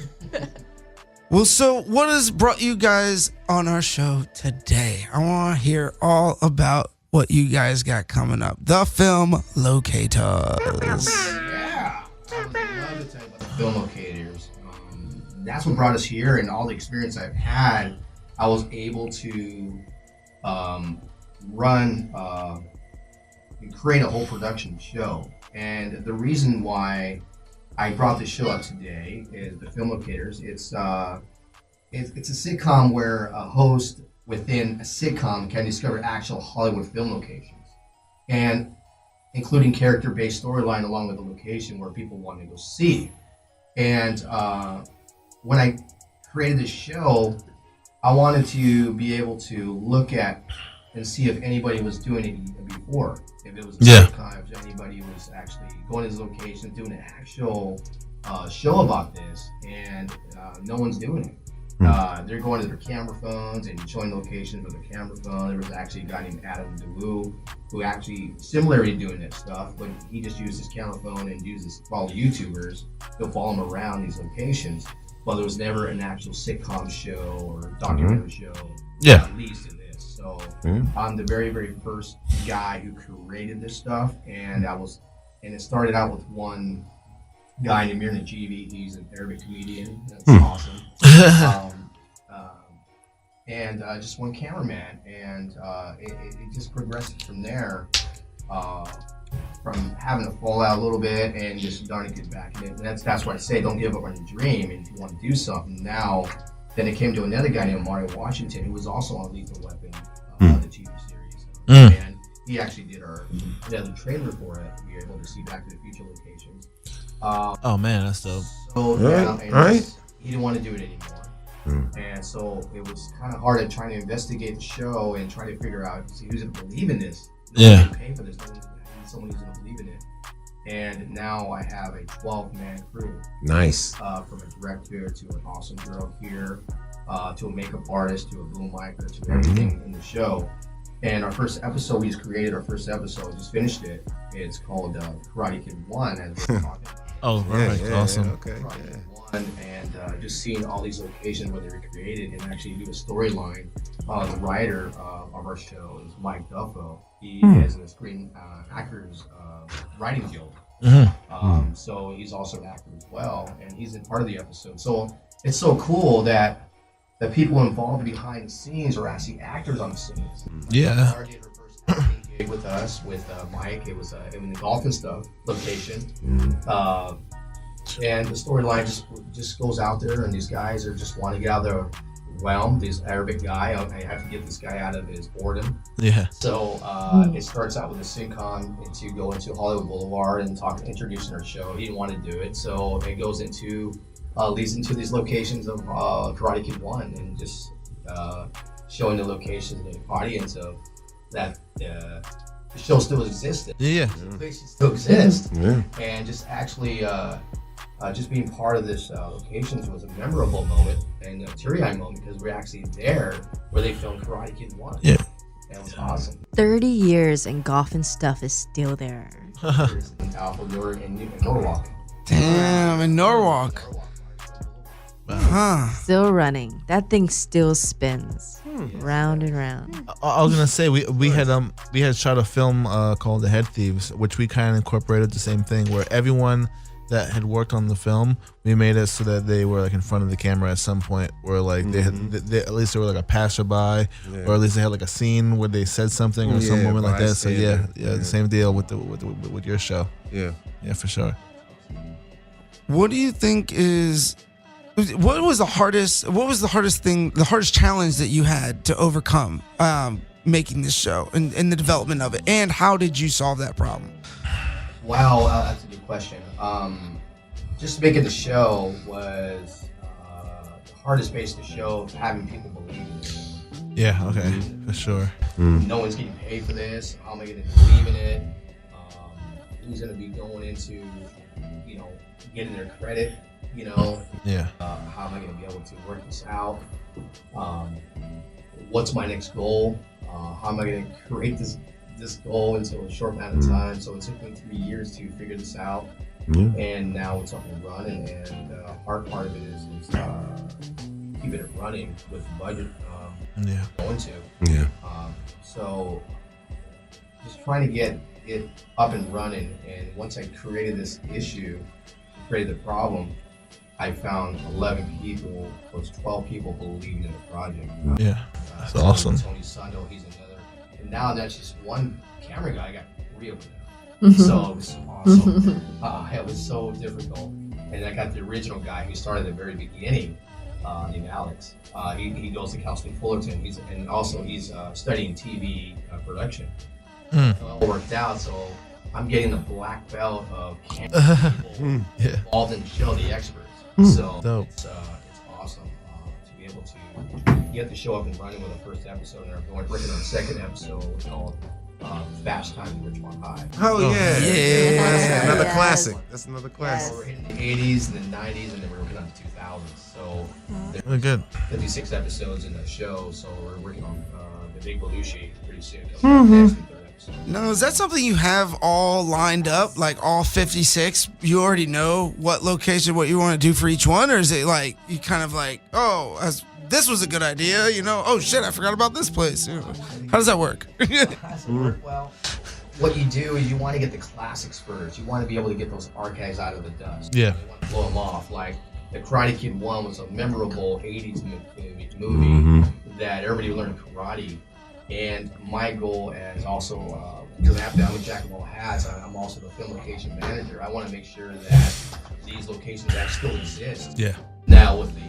Speaker 4: Well, so what has brought you guys on our show today? I want to hear all about what you guys got coming up. The Film Locators.
Speaker 7: Yeah. I would love to tell you about the Film Locators. That's what brought us here, and all the experience I've had, I was able to run and create a whole production show. And the reason why I brought this show up today is the Film Locators. It's a sitcom where a host within a sitcom can discover actual Hollywood film locations, and including character-based storyline along with the location where people want to go see. And when I created this show, I wanted to be able to look at and see if anybody was doing it before. If it was a sitcom, if anybody was actually going to these locations, doing an actual show about this, and no one's doing it. They're going to their camera phones and showing locations with their camera phone. There was actually a guy named Adam DeWoo who actually similarly doing that stuff, but he just used his camera phone and uses follow YouTubers to follow him around these locations. But there was never an actual sitcom show or documentary show released in this. So I'm the very, very first guy who created this stuff, and it started out with one guy named Mir Najibi. He's an Arabic comedian. That's awesome. And just one cameraman, and it just progressed from there. From having to fall out a little bit and just starting to get back in it. And that's why I say don't give up on your dream. And if you want to do something now, then it came to another guy named Mario Washington, who was also on Lethal Weapon, the TV series. And he actually did another trailer for it. We were able to see Back to the Future locations.
Speaker 2: Oh man, that's dope.
Speaker 7: So he didn't want to do it anymore. And so it was kind of hard at trying to investigate the show and trying to figure out, see who's going to believe in this. Nobody's paying for this. Someone who's going to believe in it. And now I have a 12-man crew.
Speaker 6: Nice.
Speaker 7: From a director to an awesome girl here, to a makeup artist, to a boom micer, to everything in the show. And our first episode, we just created our first episode, just finished it. It's called Karate Kid 1, as we're talking about.
Speaker 2: Oh, right. Awesome.
Speaker 6: Okay.
Speaker 7: Karate Kid 1, and just seeing all these locations where they were created and actually do a storyline. The writer of our show is Mike Duffo. He is in the Screen Actors Writing Guild. So he's also an actor as well, and he's in part of the episode. So it's so cool that the people involved behind the scenes are actually actors on the scenes.
Speaker 2: Yeah.
Speaker 7: Sarah did her first acting gig with us, with Mike. It was in the golf and stuff location. And the storyline just goes out there, and these guys are just want to get out of their realm. This Arabic guy, I have to get this guy out of his boredom. Yeah. So it starts out with a sitcom to go into Hollywood Boulevard and introducing our show. He didn't want to do it, so it goes into leads into these locations of Karate Kid 1 and just showing the locations to the audience of that the show still existed. The locations still exist. And just actually just being part of this locations was a memorable moment and a teary-eye moment because we're actually there where they filmed Karate Kid 1. Yeah. That was awesome.
Speaker 5: 30 years and golf and stuff is still there.
Speaker 7: In Alpha, in Norwalk.
Speaker 4: Damn, in Norwalk.
Speaker 5: Still running. That thing still spins round and round.
Speaker 2: I was gonna say we had shot a film called The Head Thieves, which we kind of incorporated the same thing where everyone that had worked on the film, we made it so that they were like in front of the camera at some point, where like they at least they were like a passerby, or at least they had like a scene where they said something or some moment like that. So the same deal with your show. Yeah, for sure.
Speaker 4: What do you think is? What was the hardest thing, the hardest challenge that you had to overcome making this show and the development of it, and how did you solve that problem?
Speaker 7: Wow, that's a good question. Just making the show was the hardest base to show, having people believe in it.
Speaker 2: Yeah, okay, for sure.
Speaker 7: No one's getting paid for this. How am I going to believe in it? Who's going to be going into, getting their credit? How am I going to be able to work this out? What's my next goal? How am I going to create this goal into a short amount of time? So it took me 3 years to figure this out, and now it's up and running. And the hard part of it is keeping it running with the budget going to. So just trying to get it up and running. And once I created this issue, created the problem, I found 11 people, those 12 people believing in the project.
Speaker 2: That's awesome.
Speaker 7: Tony Sando, he's another And now that's just one camera guy. I got 3 of them now. So it was awesome. It was so difficult. And I got the original guy who started at the very beginning, named Alex. He goes to Cal State Fullerton. He's studying TV production. So it all worked out. So I'm getting the black belt of camera people involved in the show, the experts. So
Speaker 2: Dope.
Speaker 7: it's awesome to be able to get the show up and running with the first episode, and we're working on the second episode called Fast Times at Richmond High.
Speaker 6: Oh yeah.
Speaker 4: Yeah.
Speaker 6: Another
Speaker 5: Yes.
Speaker 6: classic. That's another
Speaker 7: So
Speaker 6: classic.
Speaker 7: we're hitting the 80s and the 90s, and then we're working on the 2000s. So there's
Speaker 2: Really good.
Speaker 7: 56 episodes in the show, so we're working on the Big Belushi pretty soon. Coming up next, the third episode.
Speaker 4: Now, is that something you have all lined up, like all 56? You already know what location, what you want to do for each one, or is it like you kind of like, oh, this was a good idea, you know? Oh shit, I forgot about this place. You know, how does that work?
Speaker 7: Well, what you do is you want to get the classics first. You want to be able to get those archives out of the dust.
Speaker 2: Yeah.
Speaker 7: You want to blow them off. Like the Karate Kid 1 was a memorable 80s movie that everybody learned karate. And my goal is also, because I'm a jack of all hats, I'm also the film location manager. I want to make sure that these locations actually still exist.
Speaker 2: Yeah.
Speaker 7: Now with the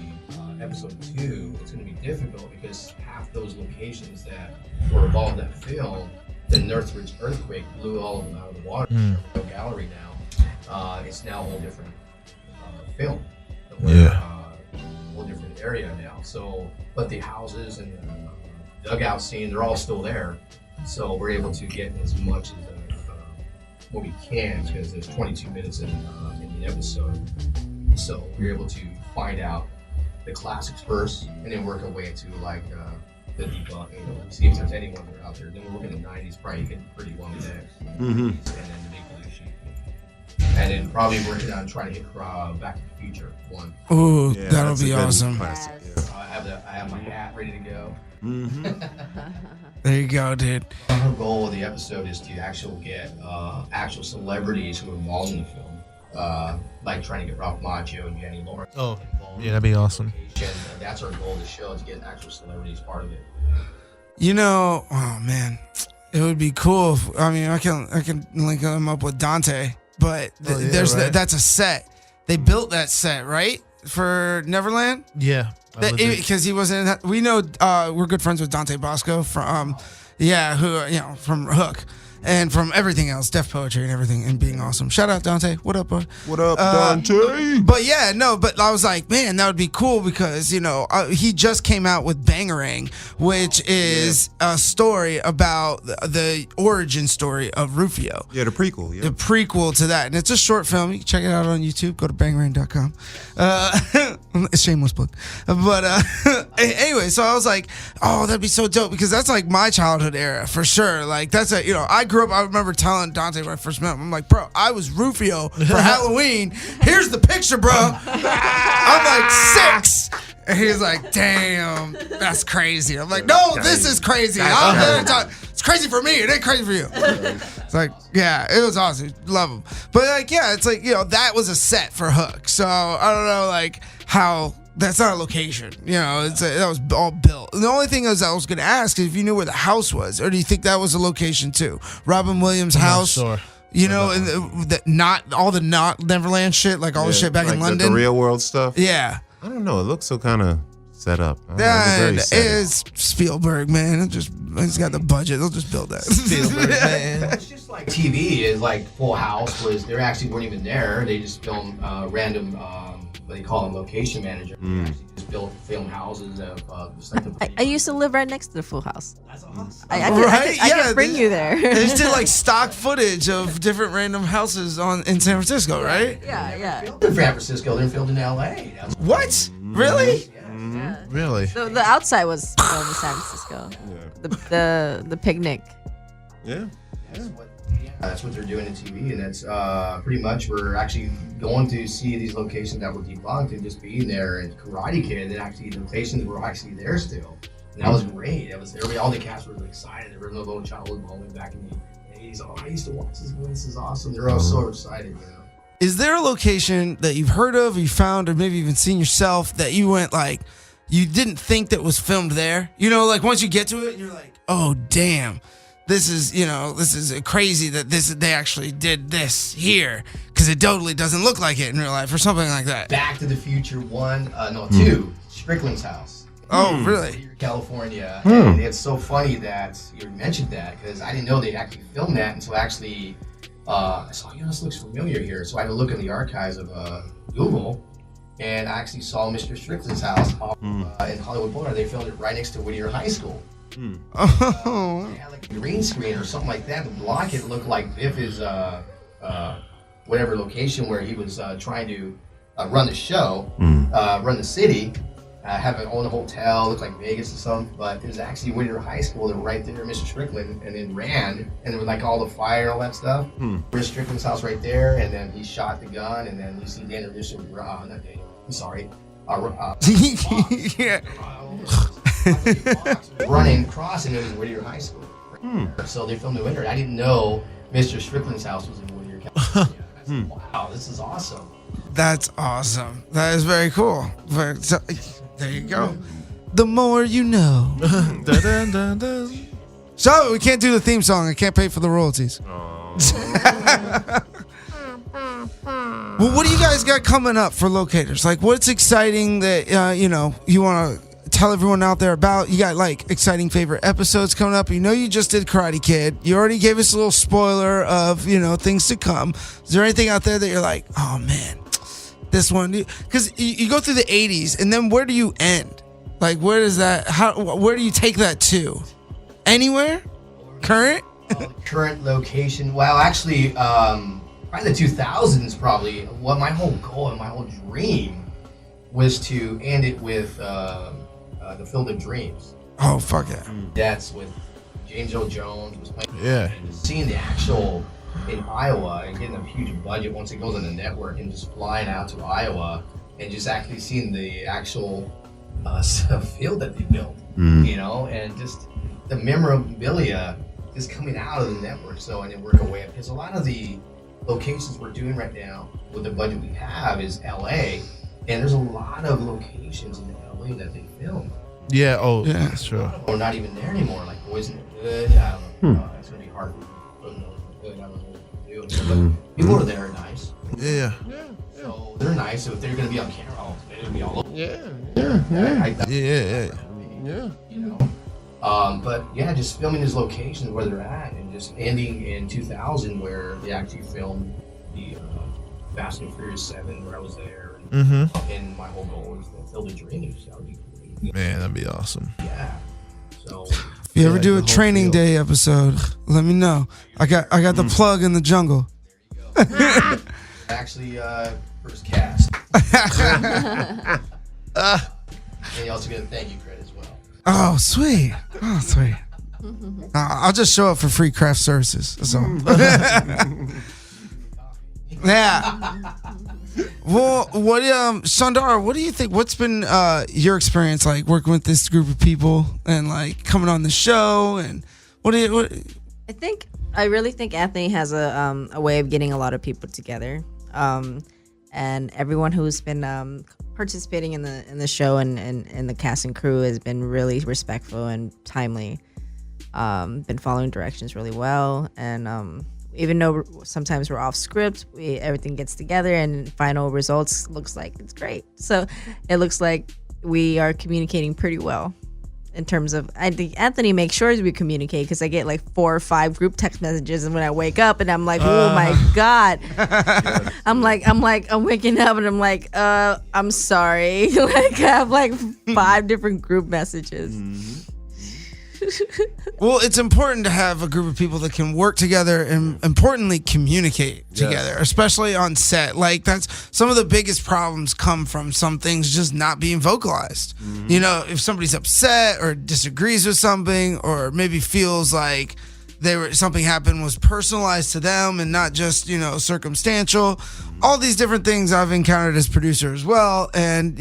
Speaker 7: episode 2, it's going to be difficult because half those locations that were involved in that film, the Northridge earthquake blew all of them out of the water. The gallery now, it's now a whole different film. Whole different area now. So, but the houses and the dugout scene, they're all still there. So we're able to get as much as what we can because there's 22 minutes in the episode. So we're able to find out the classics first, and then work our way into like the debunk, see if there's anyone that are out there. Then we're looking at the 90s, probably getting pretty well next. And then the Big Belushi. And then probably working on trying to hit Back to the Future 1.
Speaker 4: Ooh,
Speaker 6: Yeah,
Speaker 4: that'll
Speaker 6: that's a
Speaker 4: be
Speaker 6: good
Speaker 4: awesome.
Speaker 6: classic,
Speaker 7: I have my hat ready to go.
Speaker 4: There you go, dude.
Speaker 7: Our goal of the episode is to actually get actual celebrities who are involved in the film. Like trying to get Ralph Macchio and Jenny Lawrence.
Speaker 2: Oh,
Speaker 7: involved
Speaker 2: yeah, that'd be awesome.
Speaker 7: And that's our goal of the show, to get actual celebrities part of it.
Speaker 4: You know, oh man, it would be cool. I mean, I can link him up with Dante, but
Speaker 2: right.
Speaker 4: that's a set. They built that set, right, for Neverland.
Speaker 2: Yeah.
Speaker 4: Because he wasn't. We know we're good friends with Dante Bosco from from Hook and from everything else, Def Poetry and everything, and being awesome. Shout out Dante. What up, bro?
Speaker 6: What up, Dante?
Speaker 4: But yeah, no, but I was like, man, that would be cool because, he just came out with Bangarang, which is a story about the origin story of Rufio.
Speaker 6: Yeah, the prequel. Yeah.
Speaker 4: The prequel to that. And it's a short film. You can check it out on YouTube. Go to bangarang.com. Shameless plug. But anyway, so I was like, oh, that'd be so dope because that's like my childhood era for sure. Like that's I grew up, I remember telling Dante when I first met him, I'm like, bro, I was Rufio for Halloween. Here's the picture, bro. I'm like 6. And he was like, damn, that's crazy. I'm like, no, this is crazy. It's crazy for me. It ain't crazy for you. It's like, yeah, it was awesome. Love him. But like, yeah, it's like, that was a set for Hook. So I don't know, like, how that's not a location. That was all built. And the only thing I was going to ask is if you knew where the house was, or do you think that was a location too? Robin Williams' house.
Speaker 2: Sure.
Speaker 4: And not all the Neverland shit, like all the shit back
Speaker 6: like
Speaker 4: in London.
Speaker 6: The real world stuff.
Speaker 4: Yeah.
Speaker 6: I don't know. It looks so kind of set up. I don't know,
Speaker 4: Yeah,
Speaker 6: it's very set up.
Speaker 4: it's Spielberg, man. He's got the budget. They'll just build that.
Speaker 2: Spielberg, man.
Speaker 7: It's just like TV is like Full House, was they actually weren't even there. They just filmed random, what they call them, location manager. They actually just built film houses of just like the
Speaker 5: I used to live right next to the Full House.
Speaker 7: That's awesome.
Speaker 5: I could bring you there.
Speaker 4: They just did like stock footage of different random houses in San Francisco, right?
Speaker 5: Yeah.
Speaker 7: Filmed in San Francisco, they're filmed in LA. That's
Speaker 4: What? Really?
Speaker 2: Really?
Speaker 5: The outside was filmed in San Francisco. The picnic.
Speaker 6: Yeah.
Speaker 7: That's what they're doing in TV, and that's pretty much we're actually going to see these locations that were debunked and just being there. And Karate Kid, and actually the locations were actually there still. And that was great. That was all the cast were excited. There was no little childhood moment back in the 80s. Oh, I used to watch this. This is awesome. They're all so excited,
Speaker 4: Is there a location that you've heard of, or you found, or maybe even seen yourself that you went like, you didn't think that was filmed there. You know, like once you get to it, you're like, oh damn, this is crazy that they actually did this here, because it totally doesn't look like it in real life or something like that.
Speaker 7: Back to the Future 2, Strickland's house.
Speaker 4: Oh, really?
Speaker 7: California. And it's so funny that you mentioned that, because I didn't know they actually filmed that until actually I saw, this looks familiar here. So I had to look in the archives of Google, and I actually saw Mr. Strickland's house in Hollywood Boulevard. They filmed it right next to Whittier High School. They had like a green screen or something like that to block it. Looked like Biff is whatever location where he was trying to run the show, run the city. Have own a hotel, looked like Vegas or something, but it was actually Whittier High School. They were right there, Mr. Strickland, and then ran, and there was like all the fire and all that stuff. Mr. Strickland's house right there, and then he shot the gun, and then you see Daniel Bishop, not Daniel, I'm sorry, running, crossing it in Whittier High School. So they filmed in Whittier. I didn't know Mr. Strickland's house was in Whittier, California. Wow, this is awesome.
Speaker 4: That's awesome. That is very cool. There you go. The more you know. So we can't do the theme song. I can't pay for the royalties. Well, what do you guys got coming up for Locators? Like, what's exciting that you want to tell everyone out there about? You got like exciting favorite episodes coming up. You know, you just did Karate Kid. You already gave us a little spoiler of things to come. Is there anything out there that you're like, oh man, this one? Because you go through the 80s, and then where do you end? Like, where does that? Where do you take that to? Anywhere? Current?
Speaker 7: Current location. Well, actually, probably the 2000s. Probably what my whole goal and my whole dream was to end it with the Field of Dreams.
Speaker 4: Oh fuck yeah!
Speaker 7: That's with James Earl Jones was playing.
Speaker 2: Yeah.
Speaker 7: And seeing the actual in Iowa and getting a huge budget once it goes on the network, and just flying out to Iowa and just actually seeing the actual field that they built, and just the memorabilia just coming out of the network. So, and then work our way up, because a lot of the locations we're doing right now with the budget we have is LA, and there's a lot of locations in LA that they filmed.
Speaker 2: Yeah. Oh, yeah. That's true.
Speaker 7: We're not even there anymore. Like Boys in the Hood. I don't know. It's gonna be hard for people. I don't know what to do. But people are there are nice.
Speaker 2: Yeah.
Speaker 7: So they're nice. So if they're gonna be on camera, they're gonna be all over. But yeah, just filming these locations where they're at, and just ending in 2000 where they actually filmed the Fast and Furious 7 where I was there. And my whole goal was to Field of Dreams. That would be great.
Speaker 2: Man, that'd be awesome.
Speaker 7: Yeah. So
Speaker 4: if you ever do a training day episode, let me know. I got the plug in the jungle.
Speaker 7: Actually, first cast. And you also get a thank you credit as well.
Speaker 4: Oh, sweet. Oh, sweet. I'll just show up for free craft services. That's all. Yeah. Well, Shandar, what do you think? What's been your experience like working with this group of people and like coming on the show? And what?
Speaker 5: I really think Anthony has a way of getting a lot of people together. And everyone who's been participating in the show and the cast and crew has been really respectful and timely. Been following directions really well, and even though sometimes we're off script, everything gets together and final results looks like it's great. So it looks like we are communicating pretty well. In terms of, I think Anthony makes sure we communicate, because I get like 4 or 5 group text messages, and when I wake up and I'm like, oh my god, I'm waking up and I'm like, I'm sorry, like I have like 5 different group messages.
Speaker 4: Well, it's important to have a group of people that can work together and importantly communicate together, especially on set. Like that's some of the biggest problems come from some things just not being vocalized. If somebody's upset or disagrees with something, or maybe feels like something happened was personalized to them and not just circumstantial. All these different things I've encountered as producer as well, and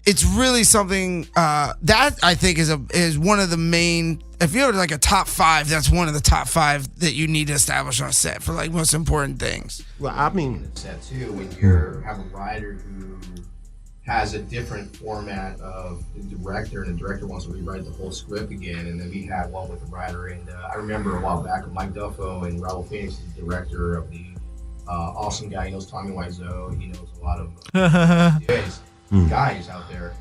Speaker 4: it's really something that I think is one of the main. If you have like a top 5, that's one of the top 5 that you need to establish on set for like most important things.
Speaker 6: Well, I mean,
Speaker 7: set too when you have a writer who has a different format of the director, and the director wants to rewrite the whole script again. And then we had one with the writer, and I remember a while back, Mike Duffo and Raul Phoenix, the director of the awesome guy. He knows Tommy Wiseau. He knows a lot of guys out there.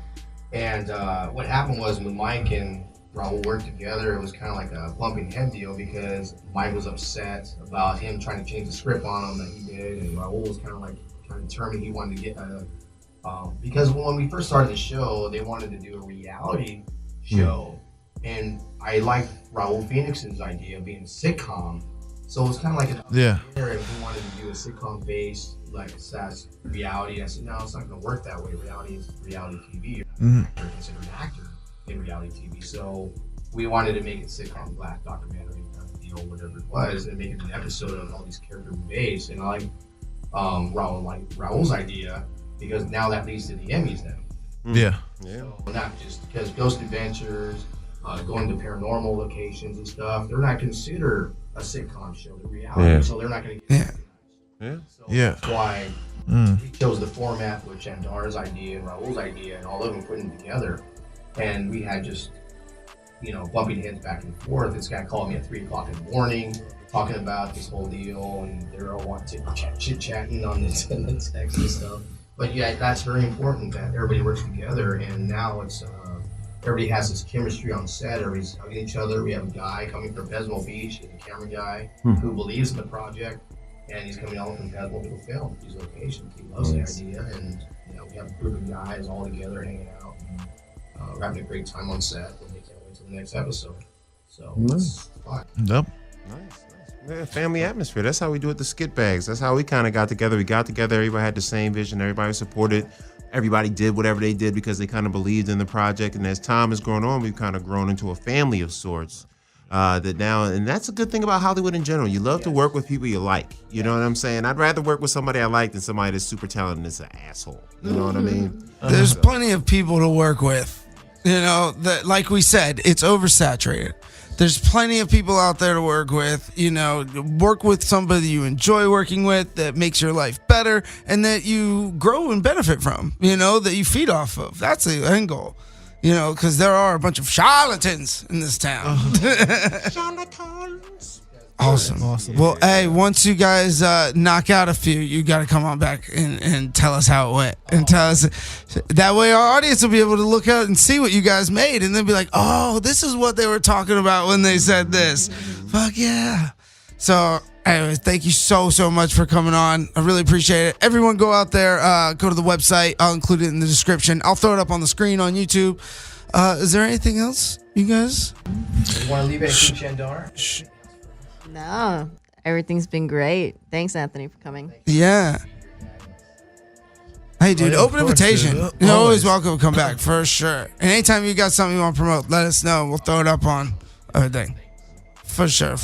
Speaker 7: And what happened was when Mike and Raul worked together, it was kind of like a bumping head deal because Mike was upset about him trying to change the script on him that he did, and Raul was kind of determined he wanted to get because when we first started the show, they wanted to do a reality show, and I liked Raul Phoenix's idea of being a sitcom, so it was kind of like an if we wanted to do a sitcom based like SAS reality. I said no, it's not going to work that way. Reality is reality TV. You're considered an actor in reality TV, so we wanted to make it sitcom, black documentary kind of deal, whatever it was, and make it an episode of all these character based. And I like Raul's idea because now that leads to the Emmys now.
Speaker 2: Yeah.
Speaker 7: So not just because Ghost Adventures, going to paranormal locations and stuff, they're not considered a sitcom show, they're reality, so they're not going to get So that's why we chose the format with Shandara's idea and Raul's idea and all of them putting it together. And we had just, bumping heads back and forth. This guy called me at 3 o'clock in the morning talking about this whole deal, and they're all wanting to chit-chatting on the text and stuff. But yeah, that's very important that everybody works together, and now it's everybody has this chemistry on set. Everybody's hugging each other. We have a guy coming from Pismo Beach, he's a camera guy who believes in the project, and he's coming out from Pismo to film these locations. He loves the idea, and we have a group of guys all together hanging out and having a great time on set, and they can't wait till the next episode. So it's fun.
Speaker 2: Yep.
Speaker 6: Nice. Yeah, family atmosphere. That's how we do it. The Skitbags. That's how we kind of got together. We got together. Everybody had the same vision. Everybody supported. Everybody did whatever they did because they kind of believed in the project. And as time has grown on, we've kind of grown into a family of sorts. That now, and that's a good thing about Hollywood in general. You love to work with people you like. You know what I'm saying? I'd rather work with somebody I like than somebody that's super talented and is an asshole. You know what I mean?
Speaker 4: There's plenty of people to work with. That, like we said, it's oversaturated. There's plenty of people out there to work with. Work with somebody you enjoy working with, that makes your life better, and that you grow and benefit from. That you feed off of. That's the end goal. Because there are a bunch of charlatans in this town.
Speaker 6: Charlatans.
Speaker 4: Awesome. Well, hey, once you guys knock out a few, you got to come on back and tell us how it went. And tell us. That way our audience will be able to look out and see what you guys made. And they'll be like, oh, this is what they were talking about when they said this. Fuck yeah. So, anyways, thank you so much for coming on. I really appreciate it. Everyone go out there, go to the website. I'll include it in the description. I'll throw it up on the screen on YouTube. Is there anything else, you guys?
Speaker 7: You want to leave anything, Shandar?
Speaker 5: No, everything's been great. Thanks, Anthony, for coming.
Speaker 4: Yeah. Hey, dude, open invitation. You're always welcome to come back, for sure. And anytime you got something you want to promote, let us know. We'll throw it up on everything. For sure.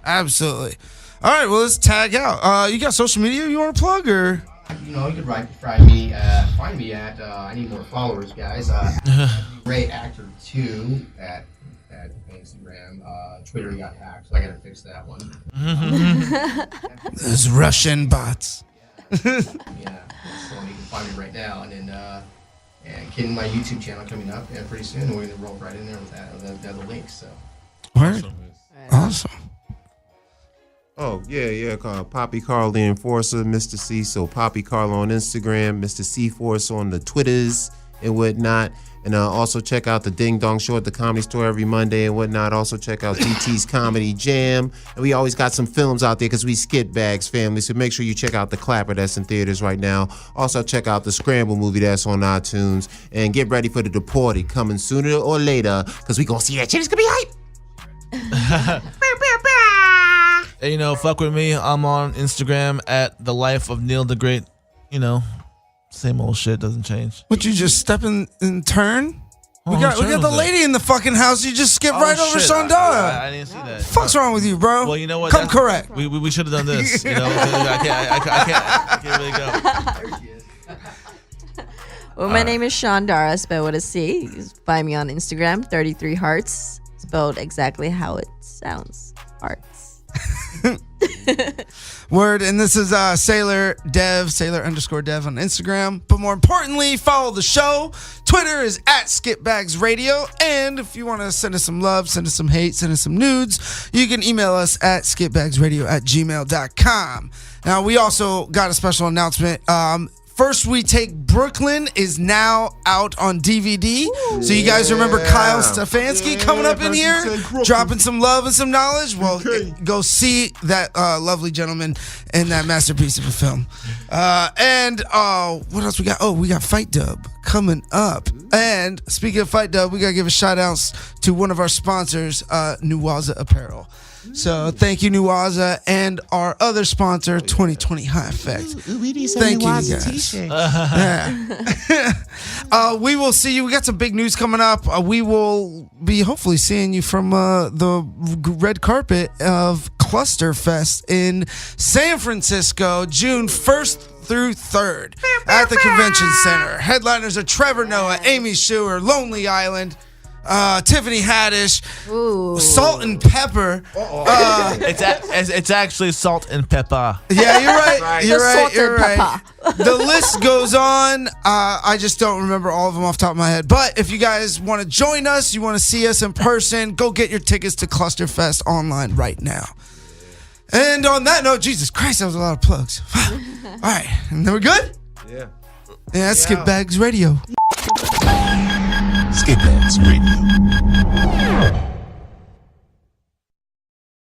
Speaker 4: Absolutely. All right, well, let's tag out. You got social media you want to plug, or?
Speaker 7: You could find me at I need more followers, guys. Ray Actor 2 at Instagram. Twitter got hacked, so I gotta fix that one.
Speaker 4: Those Russian bots.
Speaker 7: Yeah, so you can find me right now, and then getting my YouTube channel coming up, and pretty soon we're gonna roll right in there with that the other links. So.
Speaker 4: Word. Awesome.
Speaker 6: Oh, yeah. Poppy Carl the Enforcer, Mr. C. So Poppy Carl on Instagram, Mr. C Force on the Twitters and whatnot. And also check out the Ding Dong Show at the Comedy Store every Monday and whatnot. Also check out DT's Comedy Jam. And we always got some films out there because we Skitbags family. So make sure you check out The Clapper that's in theaters right now. Also check out the Scramble movie that's on iTunes. And get ready for The Deported coming sooner or later because we going to see that shit. It's going to be hype.
Speaker 2: Hey, fuck with me. I'm on Instagram at The Life of Neil the Great. Same old shit, doesn't change.
Speaker 4: What, you just step in and turn? We got the lady in the fucking house. You just skip right over Shandara.
Speaker 2: I didn't see that.
Speaker 4: Fuck's wrong with you, bro?
Speaker 2: Well, you know what?
Speaker 4: Come correct.
Speaker 2: We should have done this. I can't really go.
Speaker 5: Well, my name is Shandara, spelled with a C. You can find me on Instagram, 33 Hearts, spelled exactly how it sounds. Hearts.
Speaker 4: Word, and this is Sailor _Dev on Instagram. But more importantly, follow the show. Twitter is at Skitbags Radio. And if you want to send us some love, send us some hate, send us some nudes, you can email us at skitbagsradio@gmail.com. Now, we also got a special announcement. First We Take Brooklyn is now out on DVD. So you guys remember Kyle Stefanski coming up in here, dropping some love and some knowledge? Well, go see that lovely gentleman in that masterpiece of a film. And what else we got? Oh, we got Fight Dub coming up. And speaking of Fight Dub, we got to give a shout out to one of our sponsors, Nuwaza Apparel. So thank you, Nuwaza, and our other sponsor, 2020 High Effect. Thank you, guys. We will see you. We got some big news coming up. We will be hopefully seeing you from the red carpet of Cluster Fest in San Francisco, June 1st through 3rd at the Convention Center. Headliners are Trevor Noah, Amy Schumer, Lonely Island, Tiffany Haddish, Salt and Pepper.
Speaker 2: It's actually Salt and Pepper.
Speaker 4: Yeah, you're right. You're right. You're right.
Speaker 5: Pepper.
Speaker 4: The list goes on. I just don't remember all of them off the top of my head. But if you guys want to join us, you want to see us in person, go get your tickets to Clusterfest online right now. And on that note, Jesus Christ, that was a lot of plugs. All right, and then we're good?
Speaker 6: Yeah.
Speaker 4: Yeah, that's Skitbags Radio.
Speaker 1: Skitbags Radio.